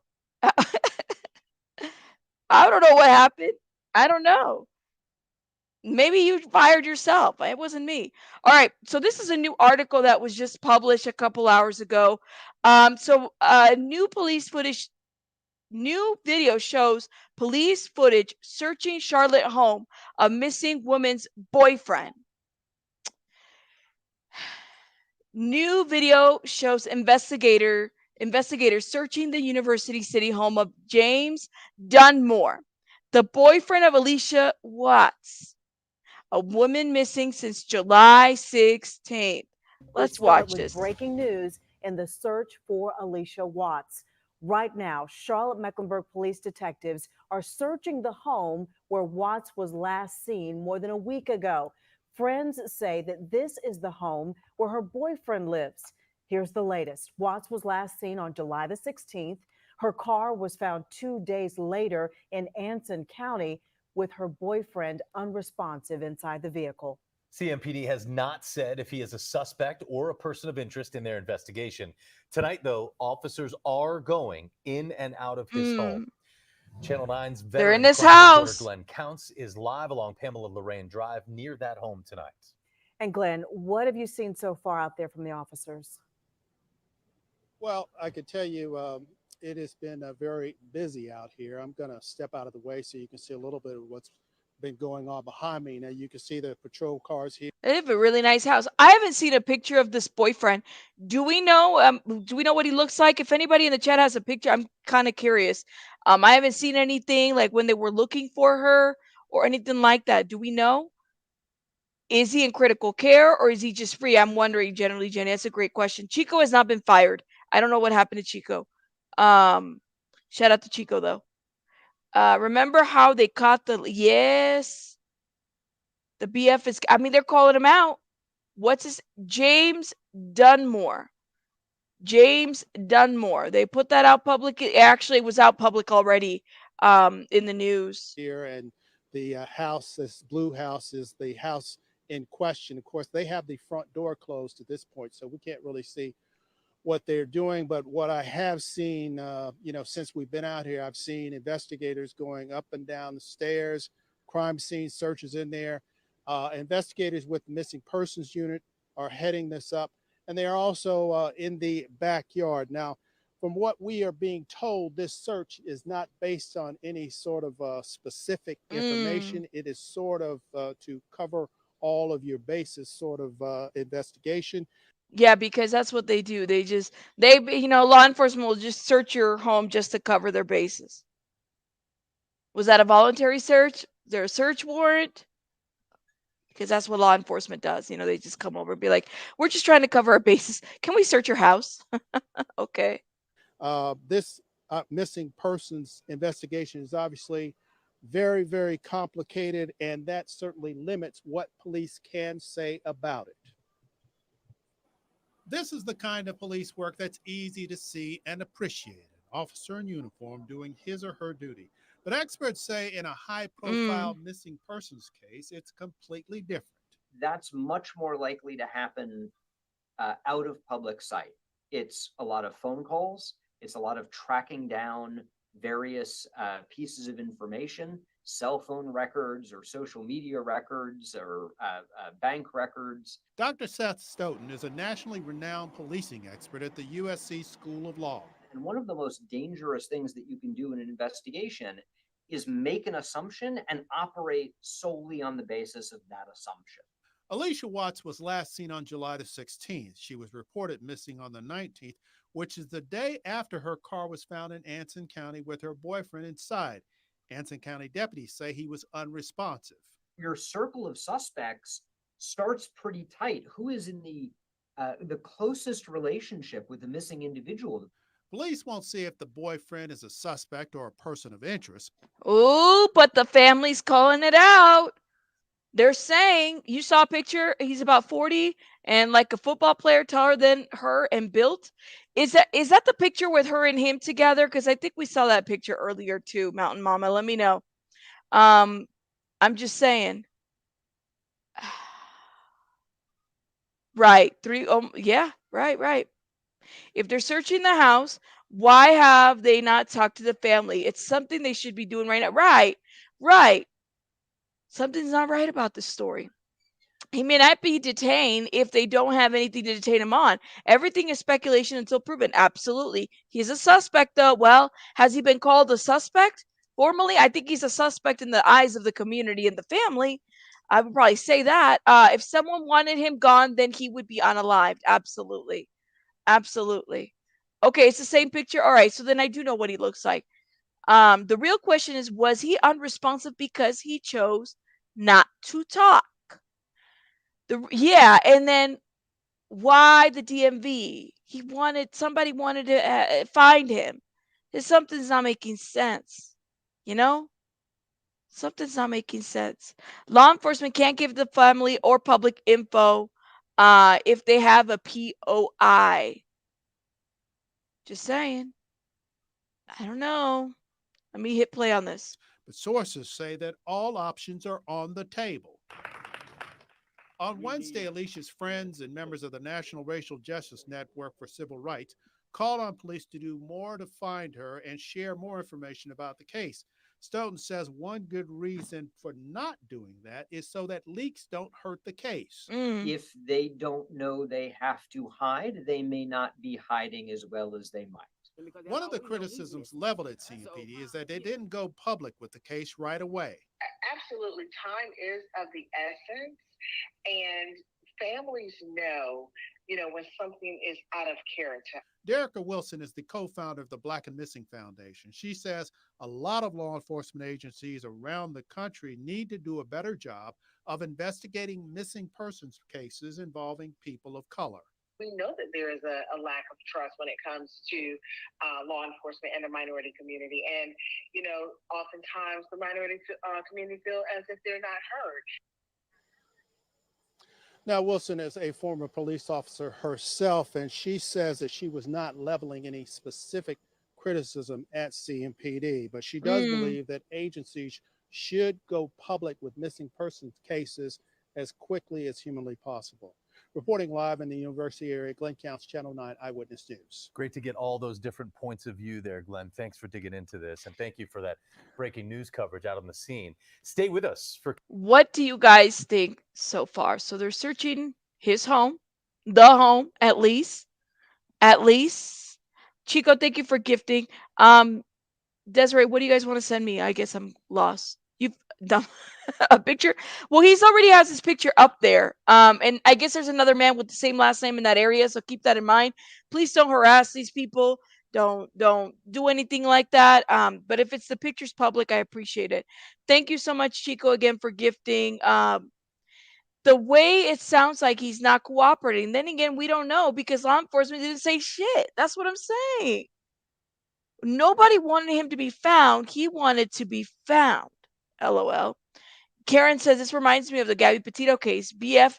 I don't know what happened. I don't know. Maybe you fired yourself. It wasn't me. All right. So this is a new article that was just published a couple hours ago. New police footage New video shows police footage searching Charlotte home of missing woman's boyfriend. New video shows investigators searching the University City home of James Dunmore, the boyfriend of Allisha WATTS, a woman missing since July 16th. Let's watch this. Breaking news in the search for Allisha WATTS. Right now, Charlotte-Mecklenburg Police detectives are searching the home where Watts was last seen more than a week ago. Friends say that this is the home where her boyfriend lives. Here's the latest. Watts was last seen on July the 16th. Her car was found 2 days later in Anson County with her boyfriend unresponsive inside the vehicle. CMPD has not said if he is a suspect or a person of interest in their investigation. Tonight, though, officers are going in and out of his home. Channel 9's They're in veteran this crime reporter house. Glenn Counts is live along Pamela Lorraine Drive near that home tonight. And Glenn, what have you seen so far out there from the officers? Well, I could tell you it has been very busy out here. I'm going to step out of the way so you can see a little bit of what's been going on behind me. Now you can see the patrol cars here. They have a really nice house. I haven't seen a picture of this boyfriend. Do we know what he looks like? If anybody in the chat has a picture, I'm kind of curious. I haven't seen anything like when they were looking for her or anything like that. Do we know? Is he in critical care or is he just free? I'm wondering, generally, Jenny. That's a great question. Chico has not been fired. I don't know what happened to Chico. Shout out to Chico, though. Remember how they caught the BF is, I mean, they're calling him out. What's his? James Dunmore. James Dunmore. They put that out public. It actually was out public already in the news. Here, and the house, this blue house, is the house in question. Of course, they have the front door closed at this point, so we can't really see what they're doing. But what I have seen, since we've been out here, I've seen investigators going up and down the stairs, crime scene searches in there. Investigators with the missing persons unit are heading this up, and they are also in the backyard. Now, from what we are being told, this search is not based on any sort of specific information. It is sort of to cover all of your bases sort of investigation. Yeah, because that's what they do. Law enforcement will just search your home just to cover their bases. Was that a voluntary search? Is there a search warrant? Because that's what law enforcement does. They just come over and be like, we're just trying to cover our bases. Can we search your house? Okay. This missing persons investigation is obviously very, very complicated, and that certainly limits what police can say about it. This is the kind of police work that's easy to see and appreciate. An officer in uniform doing his or her duty. But experts say in a high-profile missing persons case, it's completely different. That's much more likely to happen out of public sight. It's a lot of phone calls. It's a lot of tracking down various pieces of information, cell phone records or social media records or bank records. Dr. Seth Stoughton is a nationally renowned policing expert at the USC School of Law. And one of the most dangerous things that you can do in an investigation is make an assumption and operate solely on the basis of that assumption. Allisha WATTS was last seen on July the 16th. She was reported missing on the 19th, which is the day after her car was found in Anson County with her boyfriend inside. Anson County deputies say he was unresponsive. Your circle of suspects starts pretty tight. Who is in the closest relationship with the missing individual? Police won't see if the boyfriend is a suspect or a person of interest. Oh, but the family's calling it out. They're saying, you saw a picture, he's about 40 and like a football player taller than her and built. Is that the picture with her and him together? Because I think we saw that picture earlier too, Mountain Mama. Let me know. I'm just saying. Right. Right. If they're searching the house, why have they not talked to the family? It's something they should be doing right now. Right. Something's not right about this story. He may not be detained if they don't have anything to detain him on. Everything is speculation until proven. Absolutely. He's a suspect, though. Well, has he been called a suspect formally? I think he's a suspect in the eyes of the community and the family. I would probably say that. If someone wanted him gone, then he would be unalived. Absolutely. Absolutely. Okay, it's the same picture. All right, so then I do know what he looks like. The real question is, was he unresponsive because he chose not to talk? Yeah, and then why the DMV? Somebody wanted to find him. Something's not making sense. You know? Something's not making sense. Law enforcement can't give the family or public info if they have a POI. Just saying. I don't know. Let me hit play on this. But sources say that all options are on the table. On Wednesday, Allisha's friends and members of the National Racial Justice Network for Civil Rights called on police to do more to find her and share more information about the case. Stoughton says one good reason for not doing that is so that leaks don't hurt the case. If they don't know they have to hide, they may not be hiding as well as they might. One of the criticisms leveled at CMPD is that they didn't go public with the case right away. Absolutely. Time is of the essence, and families know, when something is out of character. Derica Wilson is the co-founder of the Black and Missing Foundation. She says a lot of law enforcement agencies around the country need to do a better job of investigating missing persons cases involving people of color. We know that there is a lack of trust when it comes to law enforcement and the minority community. And, oftentimes the minority community feel as if they're not heard. Now, Wilson is a former police officer herself, and she says that she was not leveling any specific criticism at CMPD, but she does believe that agencies should go public with missing persons cases as quickly as humanly possible. Reporting live in the University area, Glenn Counts, Channel 9 Eyewitness News. Great to get all those different points of view there, Glenn. Thanks for digging into this, and thank you for that breaking news coverage out on the scene. Stay with us for... What do you guys think so far? So they're searching his home, the home, at least. At least. Chico, thank you for gifting. Desiree, what do you guys want to send me? I guess I'm lost. You've done a picture? Well, he's already has his picture up there. And I guess there's another man with the same last name in that area, so keep that in mind. Please don't harass these people. Don't do anything like that. But if it's the picture's public, I appreciate it. Thank you so much, Chico, again for gifting. The way it sounds like he's not cooperating. Then again, we don't know because law enforcement didn't say shit. That's what I'm saying. Nobody wanted him to be found. He wanted to be found. LOL. Karen says this reminds me of the Gabby Petito case. BF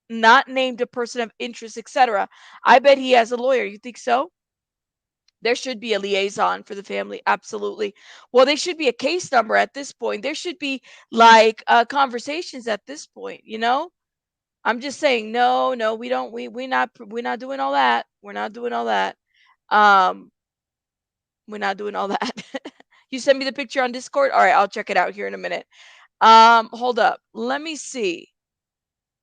not named a person of interest, etc. I bet he has a lawyer. You think so? There should be a liaison for the family. Absolutely. Well, there should be a case number at this point. There should be like conversations at this point, I'm just saying, no, we don't. We're not doing all that. We're not doing all that. We're not doing all that. You send me the picture on Discord. All right, I'll check it out here in a minute. Hold up. Let me see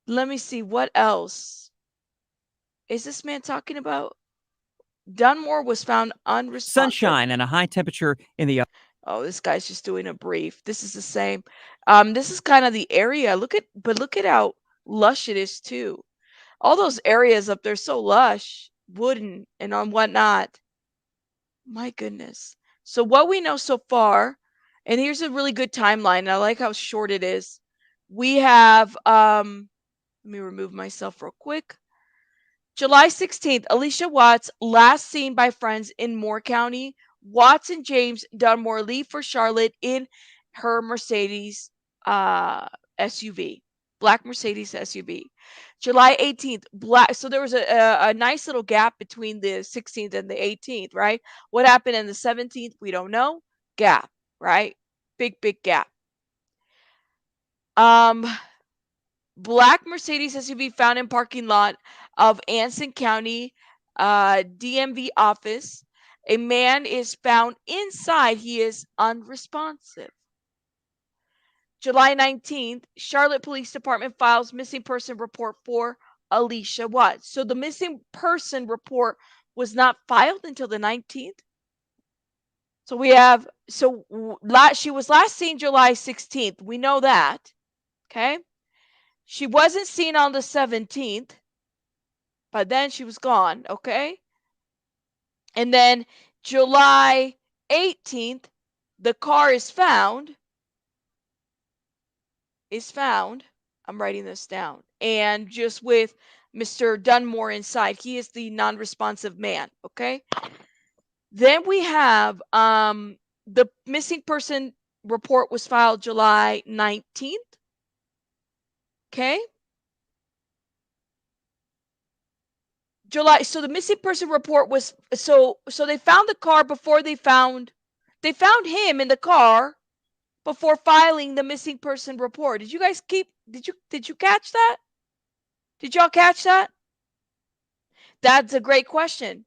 what else is this man talking about. Dunmore was found unresponsive. Sunshine and a high temperature in the... Oh, this guy's just doing a brief. This is the same. This is kind of the area. Look at how lush it is too. All those areas up there so lush, wooden and on whatnot. My goodness. So what we know so far, and here's a really good timeline. And I like how short it is. We have let me remove myself real quick. July 16th, Allisha Watts last seen by friends in Moore County. Watts and James Dunmore leave for Charlotte in her Mercedes SUV, black Mercedes SUV. July 18th, black. So there was a nice little gap between the 16th and the 18th, right? What happened in the 17th? We don't know. Gap, right? Big gap. Black Mercedes SUV found in parking lot of Anson County DMV office. A man is found inside. He is unresponsive. July 19th, Charlotte Police Department files missing person report for Allisha WATTS. So the missing person report was not filed until the 19th. So we have, she was last seen July 16th. We know that. Okay. She wasn't seen on the 17th, but then she was gone. Okay. And then July 18th, the car is found. I'm writing this down. And just with Mr. Dunmore inside. He is the non-responsive man. Okay. Then we have the missing person report was filed July 19th. Okay. So the missing person report was so they found the car before they found him in the car before filing the missing person report. Did you guys did you catch that? Did y'all catch that? That's a great question.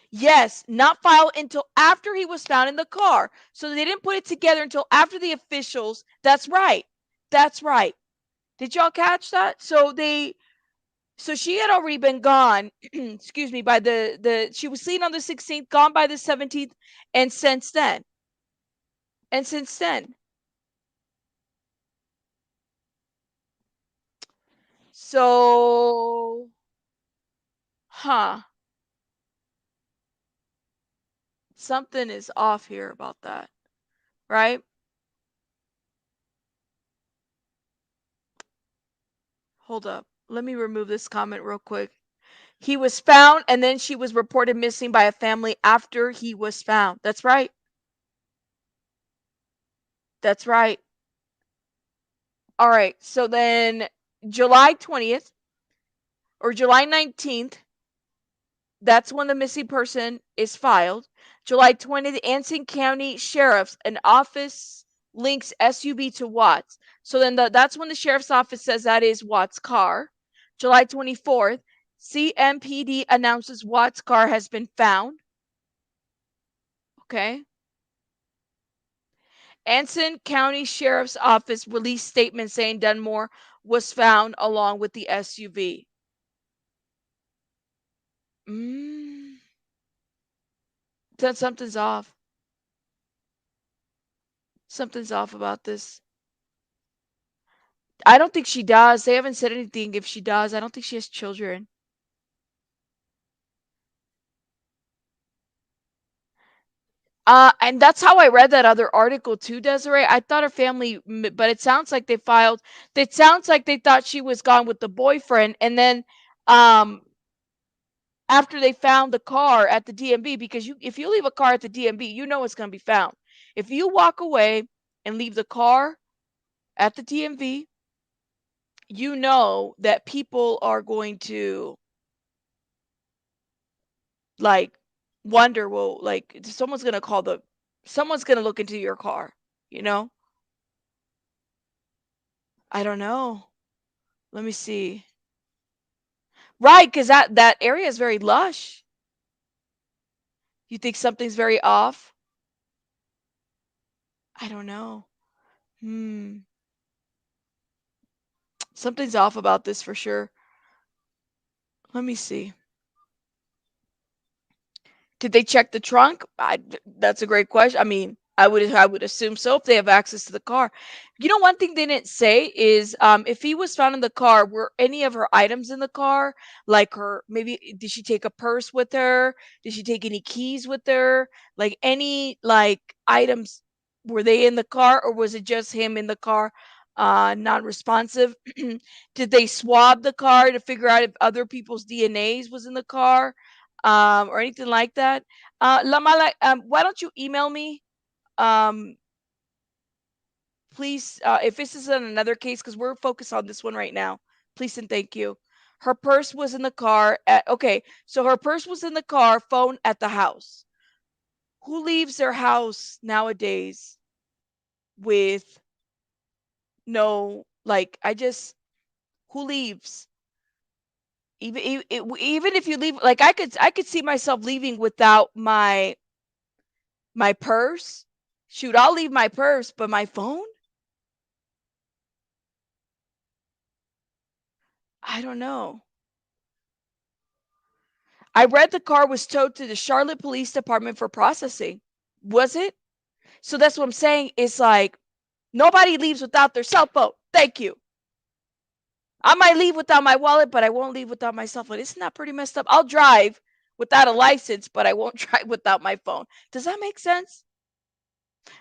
Yes, not filed until after he was found in the car. So they didn't put it together until after the officials. That's right. That's right. Did y'all catch that? So she had already been gone, excuse me, by she was seen on the 16th, gone by the 17th, and since then. So, something is off here about that, right? Hold up. Let me remove this comment real quick. He was found, and then she was reported missing by a family after he was found. That's right. That's right. All right. So then July 20th or July 19th, that's when the missing person is filed. July 20th, Anson County Sheriff's an office links SUV to Watts. So then that's when the sheriff's office says that is Watts' car. July 24th, CMPD announces Watts' car has been found. Okay. Anson County Sheriff's Office released statement saying Dunmore was found along with the SUV. That something's off. Something's off about this. I don't think she does. They haven't said anything if she does. I don't think she has children. And that's how I read that other article too, Desiree. I thought her family, but it sounds like they filed. It sounds like they thought she was gone with the boyfriend, and then, after they found the car at the DMV, because if you leave a car at the DMV, you know it's going to be found. If you walk away and leave the car at the DMV, you know that people are going to like wonder, well, like someone's going to look into your car, you know? I don't know. Let me see. Right, because that area is very lush. You think something's very off? I don't know. Something's off about this for sure. Let me see. Did they check the trunk? That's a great question. I mean, I would assume so if they have access to the car. You know, one thing they didn't say is if he was found in the car, were any of her items in the car? Like maybe did she take a purse with her? Did she take any keys with her? Like any items, were they in the car, or was it just him in the car, non-responsive? Did they swab the car to figure out if other people's DNAs was in the car? Or anything like that. Lamala, why don't you email me, please, if this is in another case, because we're focused on this one right now. Please and thank you. Her purse was in the car okay, so her purse was in the car, phone at the house. Who leaves their house nowadays with no, who leaves? Even if you leave, like I could see myself leaving without my purse. Shoot, I'll leave my purse, but my phone? I don't know. I read the car was towed to the Charlotte Police Department for processing. Was it? So that's what I'm saying. It's like nobody leaves without their cell phone. Thank you. I might leave without my wallet, but I won't leave without my cell phone. Isn't that pretty messed up? I'll drive without a license, but I won't drive without my phone. Does that make sense?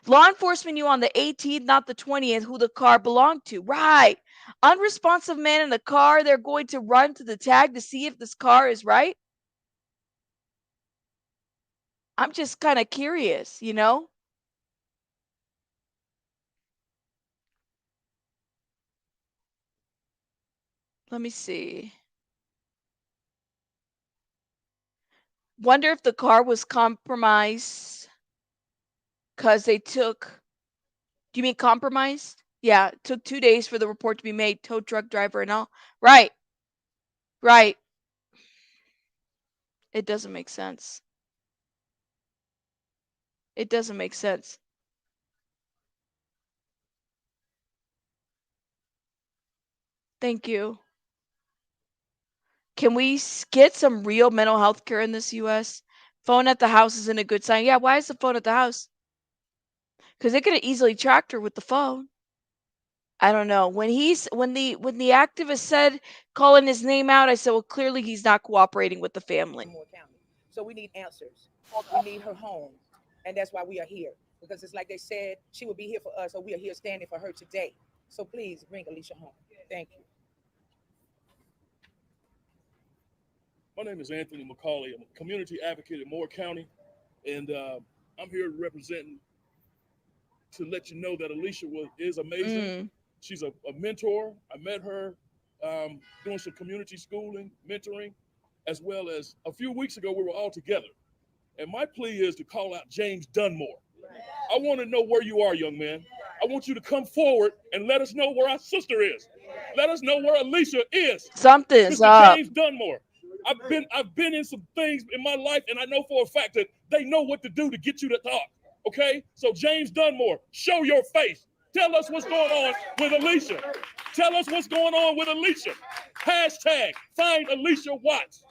Law enforcement knew on the 18th, not the 20th, who the car belonged to. Right. Unresponsive man in the car. They're going to run to the tag to see if this car is right. I'm just kind of curious, you know? Let me see. Wonder if the car was compromised because they took. Do you mean compromised? Yeah, it took 2 days for the report to be made. Tow truck driver and all. Right. Right. It doesn't make sense. It doesn't make sense. Thank you. Can we get some real mental health care in this U.S.? Phone at the house isn't a good sign. Yeah, why is the phone at the house? Because they could have easily tracked her with the phone. I don't know. When the activist said calling his name out, I said, well, clearly he's not cooperating with the family. So we need answers. We need her home. And that's why we are here. Because it's like they said, she would be here for us, so we are here standing for her today. So please bring Allisha home. Thank you. My name is Anthony McCauley. I'm a community advocate in Moore County, and I'm here representing to let you know that Allisha is amazing. She's a mentor. I met her doing some community schooling, mentoring, as well as a few weeks ago, we were all together. And my plea is to call out James Dunmore. I want to know where you are, young man. I want you to come forward and let us know where our sister is. Let us know where Allisha is. Something's Mr. up. James Dunmore. I've been in some things in my life, and I know for a fact that they know what to do to get you to talk. Okay? So James Dunmore, show your face. Tell us what's going on with Allisha. Tell us what's going on with Allisha. Hashtag find Allisha Watts.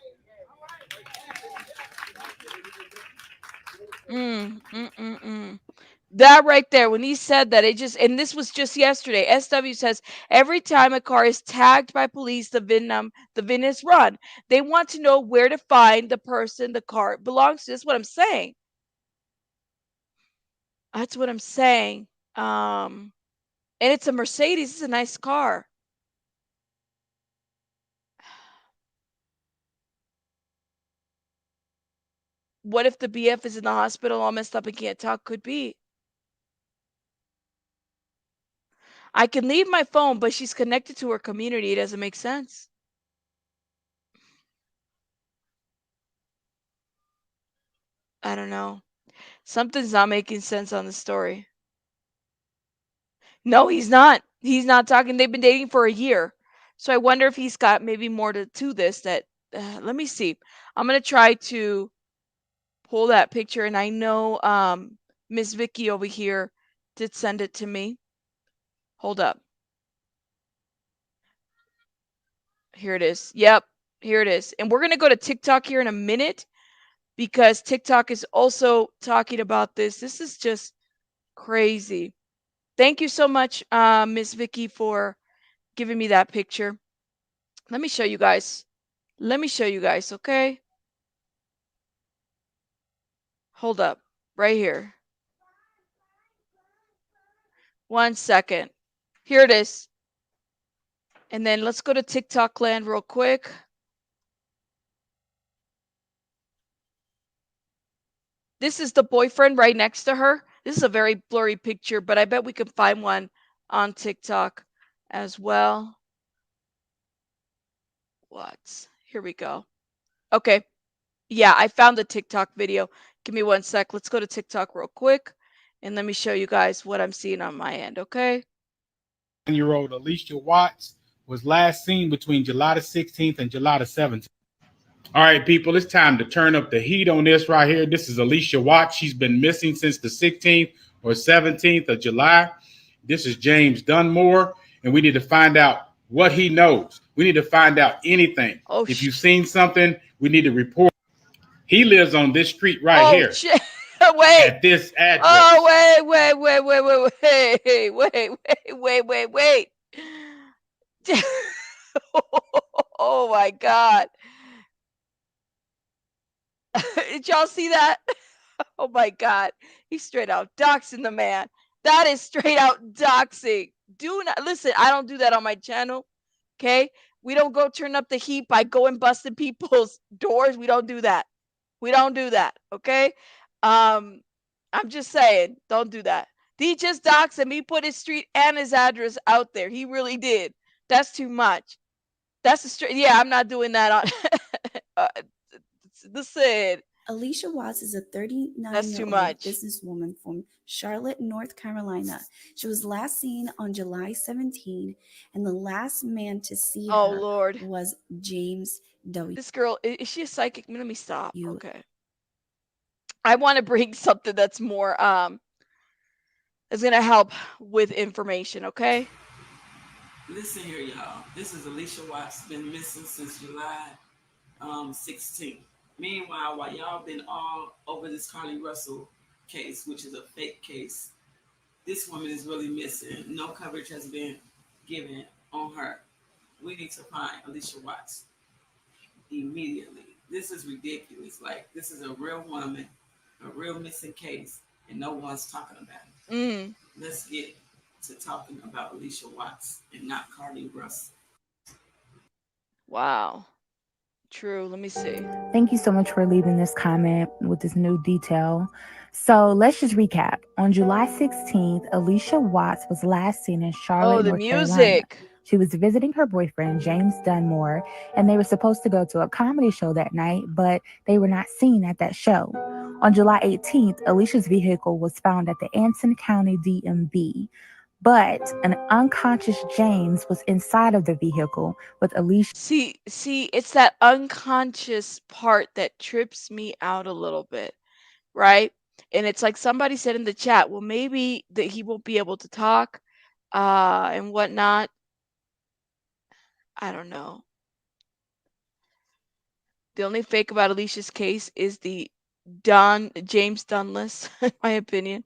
That right there, when he said that, it just, and this was just yesterday. SW says every time a car is tagged by police, the VIN is run. They want to know where to find the person the car belongs to. That's what I'm saying. That's what I'm saying. And it's a Mercedes. It's a nice car. What if the BF is in the hospital all messed up and can't talk? Could be. I can leave my phone, but she's connected to her community. It doesn't make sense. I don't know. Something's not making sense on the story. No, he's not. He's not talking. They've been dating for a year. So I wonder if he's got maybe more to this that, let me see. I'm going to try to pull that picture. And I know Miss Vicky over here did send it to me. Hold up. Here it is. Yep, here it is. And we're going to go to TikTok here in a minute because TikTok is also talking about this. This is just crazy. Thank you so much, Miss Vicky, for giving me that picture. Let me show you guys. Let me show you guys, okay? Hold up, right here. 1 second. Here it is. And then let's go to TikTok land real quick. This is the boyfriend right next to her. This is a very blurry picture, but I bet we can find one on TikTok as well. What? Here we go. Okay. Yeah, I found the TikTok video. Give me 1 sec. Let's go to TikTok real quick. And let me show you guys what I'm seeing on my end, okay? 9-year-old Allisha Watts was last seen between July the 16th and July the 17th. All right, people, it's time to turn up the heat on this right here. This is Allisha Watts. She's been missing since the 16th or 17th of July. This is James Dunmore, and we need to find out what he knows. We need to find out anything. If you've seen something, we need to report. He lives on this street right Oh, here shit. Wait. at this address. Oh, wait. Oh my God. Did y'all see that? Oh my God. He's straight out doxing the man. That is straight out doxing. Do not listen. I don't do that on my channel. Okay. We don't go turn up the heat by going busting people's doors. We don't do that. We don't do that. Okay. I'm just saying, don't do that. He just doxed him. He put his street and his address out there. He really did. That's too much. That's a straight. Yeah, I'm not doing that on. Listen. Allisha Watts is a That's too 39-year-old much. businesswoman from Charlotte, North Carolina. She was last seen on July 17, and the last man to see Oh, her Lord. was James W. This girl, is she a psychic? Let me stop. Okay. I want to bring something that's more is gonna help with information, okay? Listen here, y'all. This is Allisha Watts. Been missing since July 16th. Meanwhile, while y'all been all over this Carly Russell case, which is a fake case, this woman is really missing. No coverage has been given on her. We need to find Allisha Watts immediately. This is ridiculous. Like, this is a real woman, a real missing case, and no one's talking about it. Let's get to talking about Allisha Watts and not Carly Russell. Wow. True. Let me see. Thank you so much for leaving this comment with this new detail. So let's just recap. On July 16th, Allisha Watts was last seen in Charlotte, the North Carolina. music. She was visiting her boyfriend, James Dunmore, and they were supposed to go to a comedy show that night, but they were not seen at that show. On July 18th, Allisha's vehicle was found at the Anson County DMV, but an unconscious James was inside of the vehicle with Allisha. See, it's that unconscious part that trips me out a little bit, right? And it's like somebody said in the chat, well, maybe that he won't be able to talk and whatnot. I don't know. The only fake about Allisha's case is the James Dunless, in my opinion.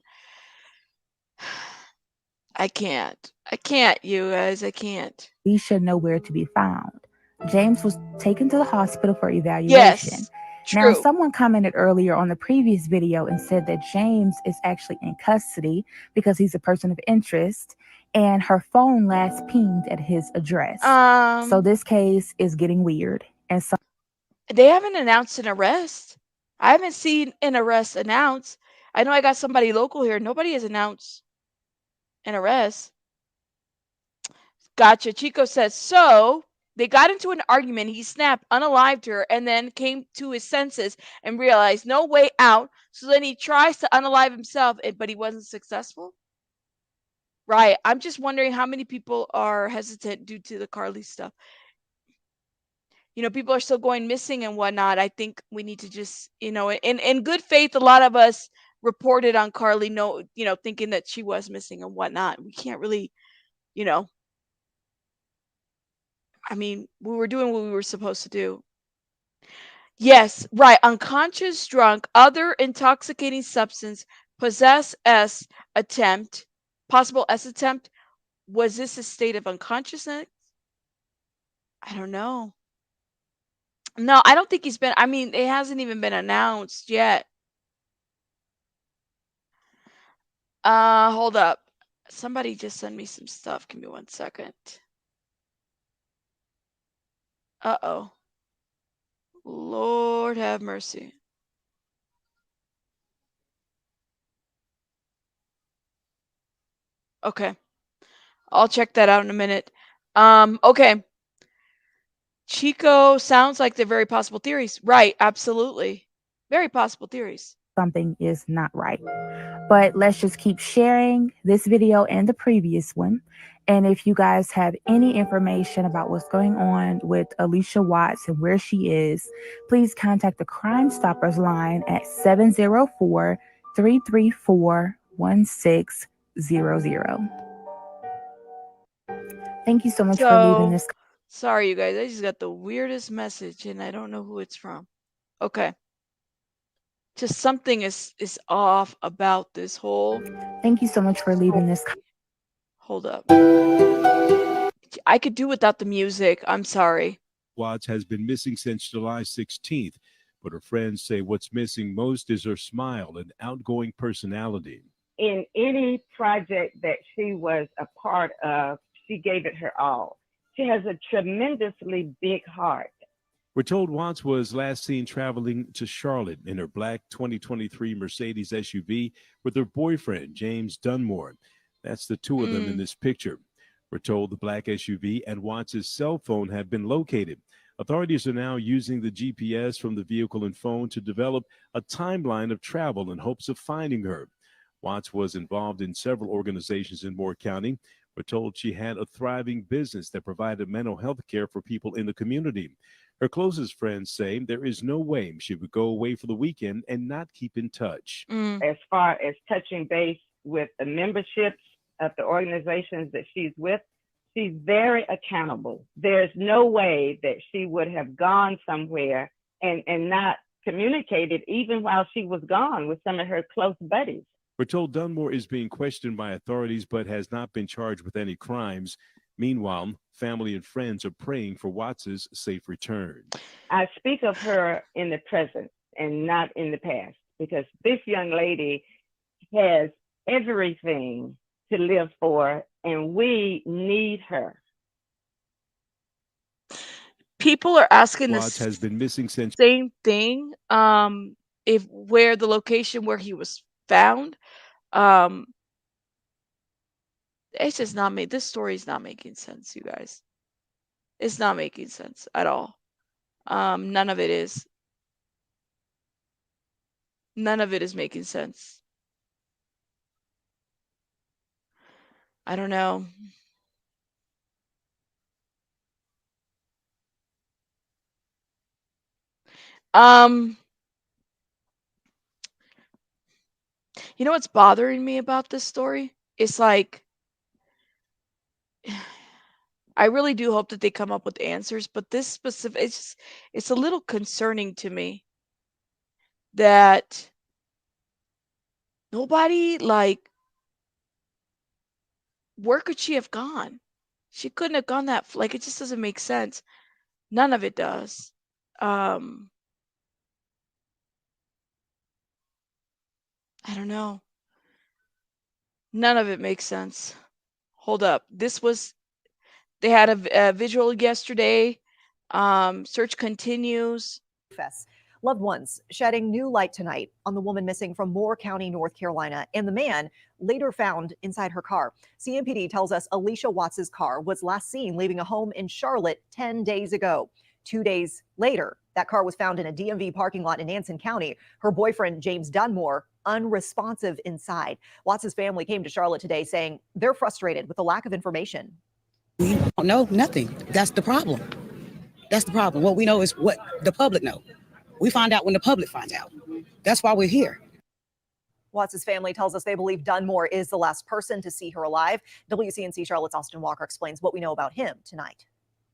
I can't, you guys. I can't. Allisha nowhere to be found. James was taken to the hospital for evaluation. Yes, now, true. someone commented earlier on the previous video and said that James is actually in custody because he's a person of interest, and her phone last pinged at his address. So this case is getting weird. And so they haven't announced an arrest. I haven't seen an arrest announced. I know I got somebody local here. Nobody has announced an arrest. Gotcha. Chico says, so they got into an argument. He snapped, unalived her, and then came to his senses and realized no way out. So then he tries to unalive himself, but he wasn't successful. Right. I'm just wondering how many people are hesitant due to the Carly stuff. You know, people are still going missing and whatnot. I think we need to just, in good faith, a lot of us reported on Carly, thinking that she was missing and whatnot. We can't really, I mean, we were doing what we were supposed to do. Yes, right. Unconscious, drunk, other intoxicating substance, possess S attempt, possible S attempt. Was this a state of unconsciousness? I don't know. No, I don't think he's been. I mean, it hasn't even been announced yet. Hold up. Somebody just sent me some stuff. Give me 1 second. Uh-oh. Lord have mercy. Okay. I'll check that out in a minute. Okay. Chico, sounds like they're very possible theories. Right, absolutely. Very possible theories. something is not right. But let's just keep sharing this video and the previous one. And if you guys have any information about what's going on with Allisha Watts and where she is, please contact the Crime Stoppers line at 704-334-1600. Thank you so much for leaving this. Sorry, you guys. I just got the weirdest message, and I don't know who it's from. Okay. Just something is off about this whole. Thank you so much for leaving this. Hold up. I could do without the music. I'm sorry. Watts has been missing since July 16th, but her friends say what's missing most is her smile and outgoing personality. In any project that she was a part of, she gave it her all. She has a tremendously big heart. We're told Watts was last seen traveling to Charlotte in her black 2023 Mercedes SUV with her boyfriend, James Dunmore. That's the two of them in this picture. We're told the black SUV and Watts' cell phone have been located. Authorities are now using the GPS from the vehicle and phone to develop a timeline of travel in hopes of finding her. Watts was involved in several organizations in Moore County. We're told she had a thriving business that provided mental health care for people in the community. Her closest friends say there is no way she would go away for the weekend and not keep in touch. As far as touching base with the memberships of the organizations that she's with, she's very accountable. There's no way that she would have gone somewhere and not communicated even while she was gone with some of her close buddies. We're told Dunmore is being questioned by authorities but has not been charged with any crimes. Meanwhile, family and friends are praying for Watts' safe return. I speak of her in the present and not in the past, because this young lady has everything to live for, and we need her. People are asking Watts the has been missing since same thing. If where the location where he was found, it's just not made. This story is not making sense, you guys. It's not making sense at all. None of it is. None of it is making sense. I don't know. You know what's bothering me about this story? It's like, I really do hope that they come up with answers, but this specific, it's a little concerning to me that nobody, like, where could she have gone? She couldn't have gone that, like, it just doesn't make sense. None of it does. I don't know. None of it makes sense. Hold up. They had a visual yesterday. Search continues. Loved ones shedding new light tonight on the woman missing from Moore County, North Carolina, and the man later found inside her car. CMPD tells us Allisha WATTS' car was last seen leaving a home in Charlotte 10 days ago. 2 days later, that car was found in a DMV parking lot in Anson County. Her boyfriend, James Dunmore, unresponsive inside. WATTS' family came to Charlotte today saying they're frustrated with the lack of information. We don't know nothing. That's the problem. That's the problem. What we know is what the public know. We find out when the public finds out. That's why we're here. Watts' family tells us they believe Dunmore is the last person to see her alive. WCNC Charlotte's Austin Walker explains what we know about him tonight.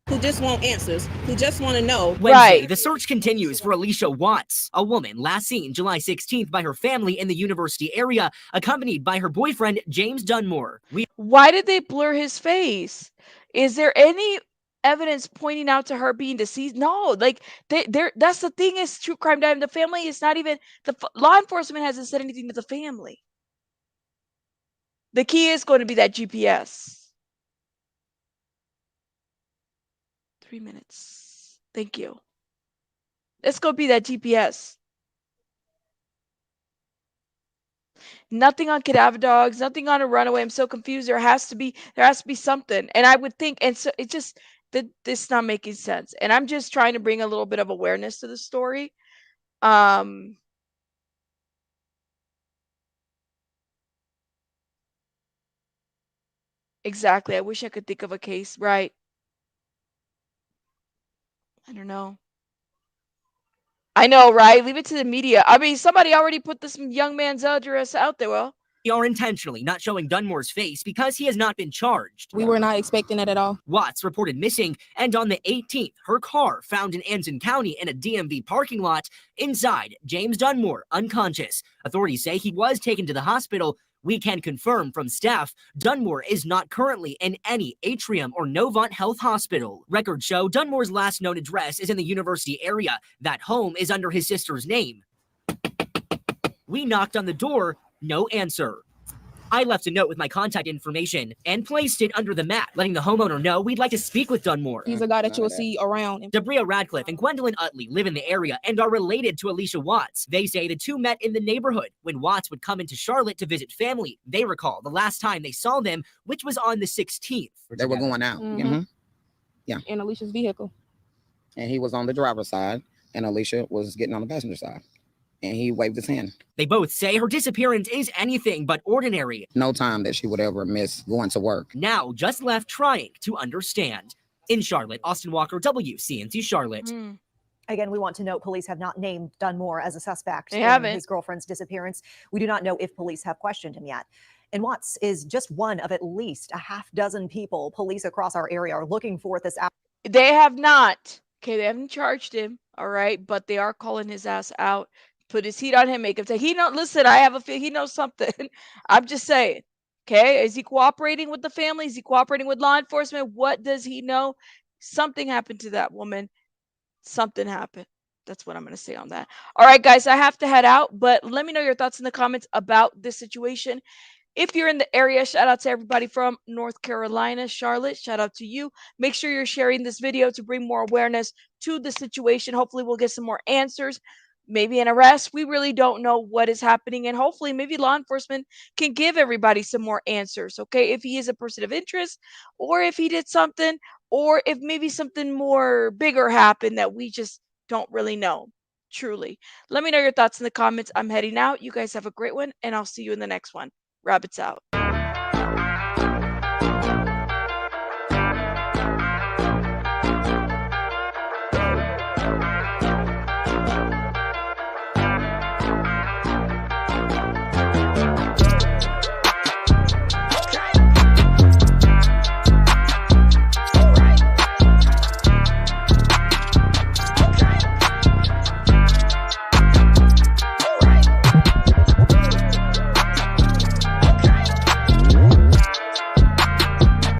Who just want answers, who just want to know. Wednesday, the search continues for Allisha WATTS, a woman last seen July 16th by her family in the university area, accompanied by her boyfriend, James Dunmore. Why did they blur his face? Is there any evidence pointing out to her being deceased? No, like that's the thing is true crime time. The family is not even, law enforcement hasn't said anything to the family. The key is going to be that GPS. 3 minutes. Thank you. Let's go be that GPS. Nothing on cadaver dogs, nothing on a runaway. I'm so confused. There has to be something. And I would think, and so it just, this is not making sense. And I'm just trying to bring a little bit of awareness to the story. Exactly. I wish I could think of a case. Right. I don't know. I know, right? Leave it to the media. I mean, somebody already put this young man's address out there. Well, They are intentionally not showing Dunmore's face because he has not been charged. We were not expecting that at all. Watts reported missing, and on the 18th, her car found in Anson County in a DMV parking lot. Inside, James Dunmore, unconscious. Authorities say he was taken to the hospital. We can confirm from staff, Dunmore is not currently in any Atrium or Novant Health Hospital. Records show Dunmore's last known address is in the university area. That home is under his sister's name. We knocked on the door, no answer. I left a note with my contact information and placed it under the mat, letting the homeowner know we'd like to speak with Dunmore. He's a guy that you'll see around. Debria Radcliffe and Gwendolyn Utley live in the area and are related to Allisha Watts. They say the two met in the neighborhood when Watts would come into Charlotte to visit family. They recall the last time they saw them, which was on the 16th. They were going out. Yeah. In Allisha's vehicle. And he was on the driver's side, and Allisha was getting on the passenger side. And he waved his hand. They both say her disappearance is anything but ordinary. No time that she would ever miss going to work. Now just left trying to understand. In Charlotte, Austin Walker, WCNC Charlotte. Again, we want to note police have not named Dunmore as a suspect They in haven't. his girlfriend's disappearance. We do not know if police have questioned him yet. And Watts is just one of at least a half dozen people police across our area are looking for this out. They have not. Okay, they haven't charged him. All right, but they are calling his ass out. Put his heat on him, make him say, he know, listen, I have a feel he knows something. I'm just saying. Okay, is he cooperating with the family? Is he cooperating with law enforcement? What does he know? Something happened to that woman. Something happened. That's what I'm going to say on that. All right, guys, I have to head out, but let me know your thoughts in the comments about this situation. If you're in the area, shout out to everybody from North Carolina, Charlotte. Shout out to you. Make sure you're sharing this video to bring more awareness to the situation. Hopefully, we'll get some more answers. Maybe an arrest. We really don't know what is happening, and hopefully maybe law enforcement can give everybody some more answers. Okay, if he is a person of interest, or if he did something, or if maybe something more bigger happened that we just don't really know. Truly, let me know your thoughts in the comments. I'm heading out. You guys have a great one, and I'll see you in the next one. Rabbits out.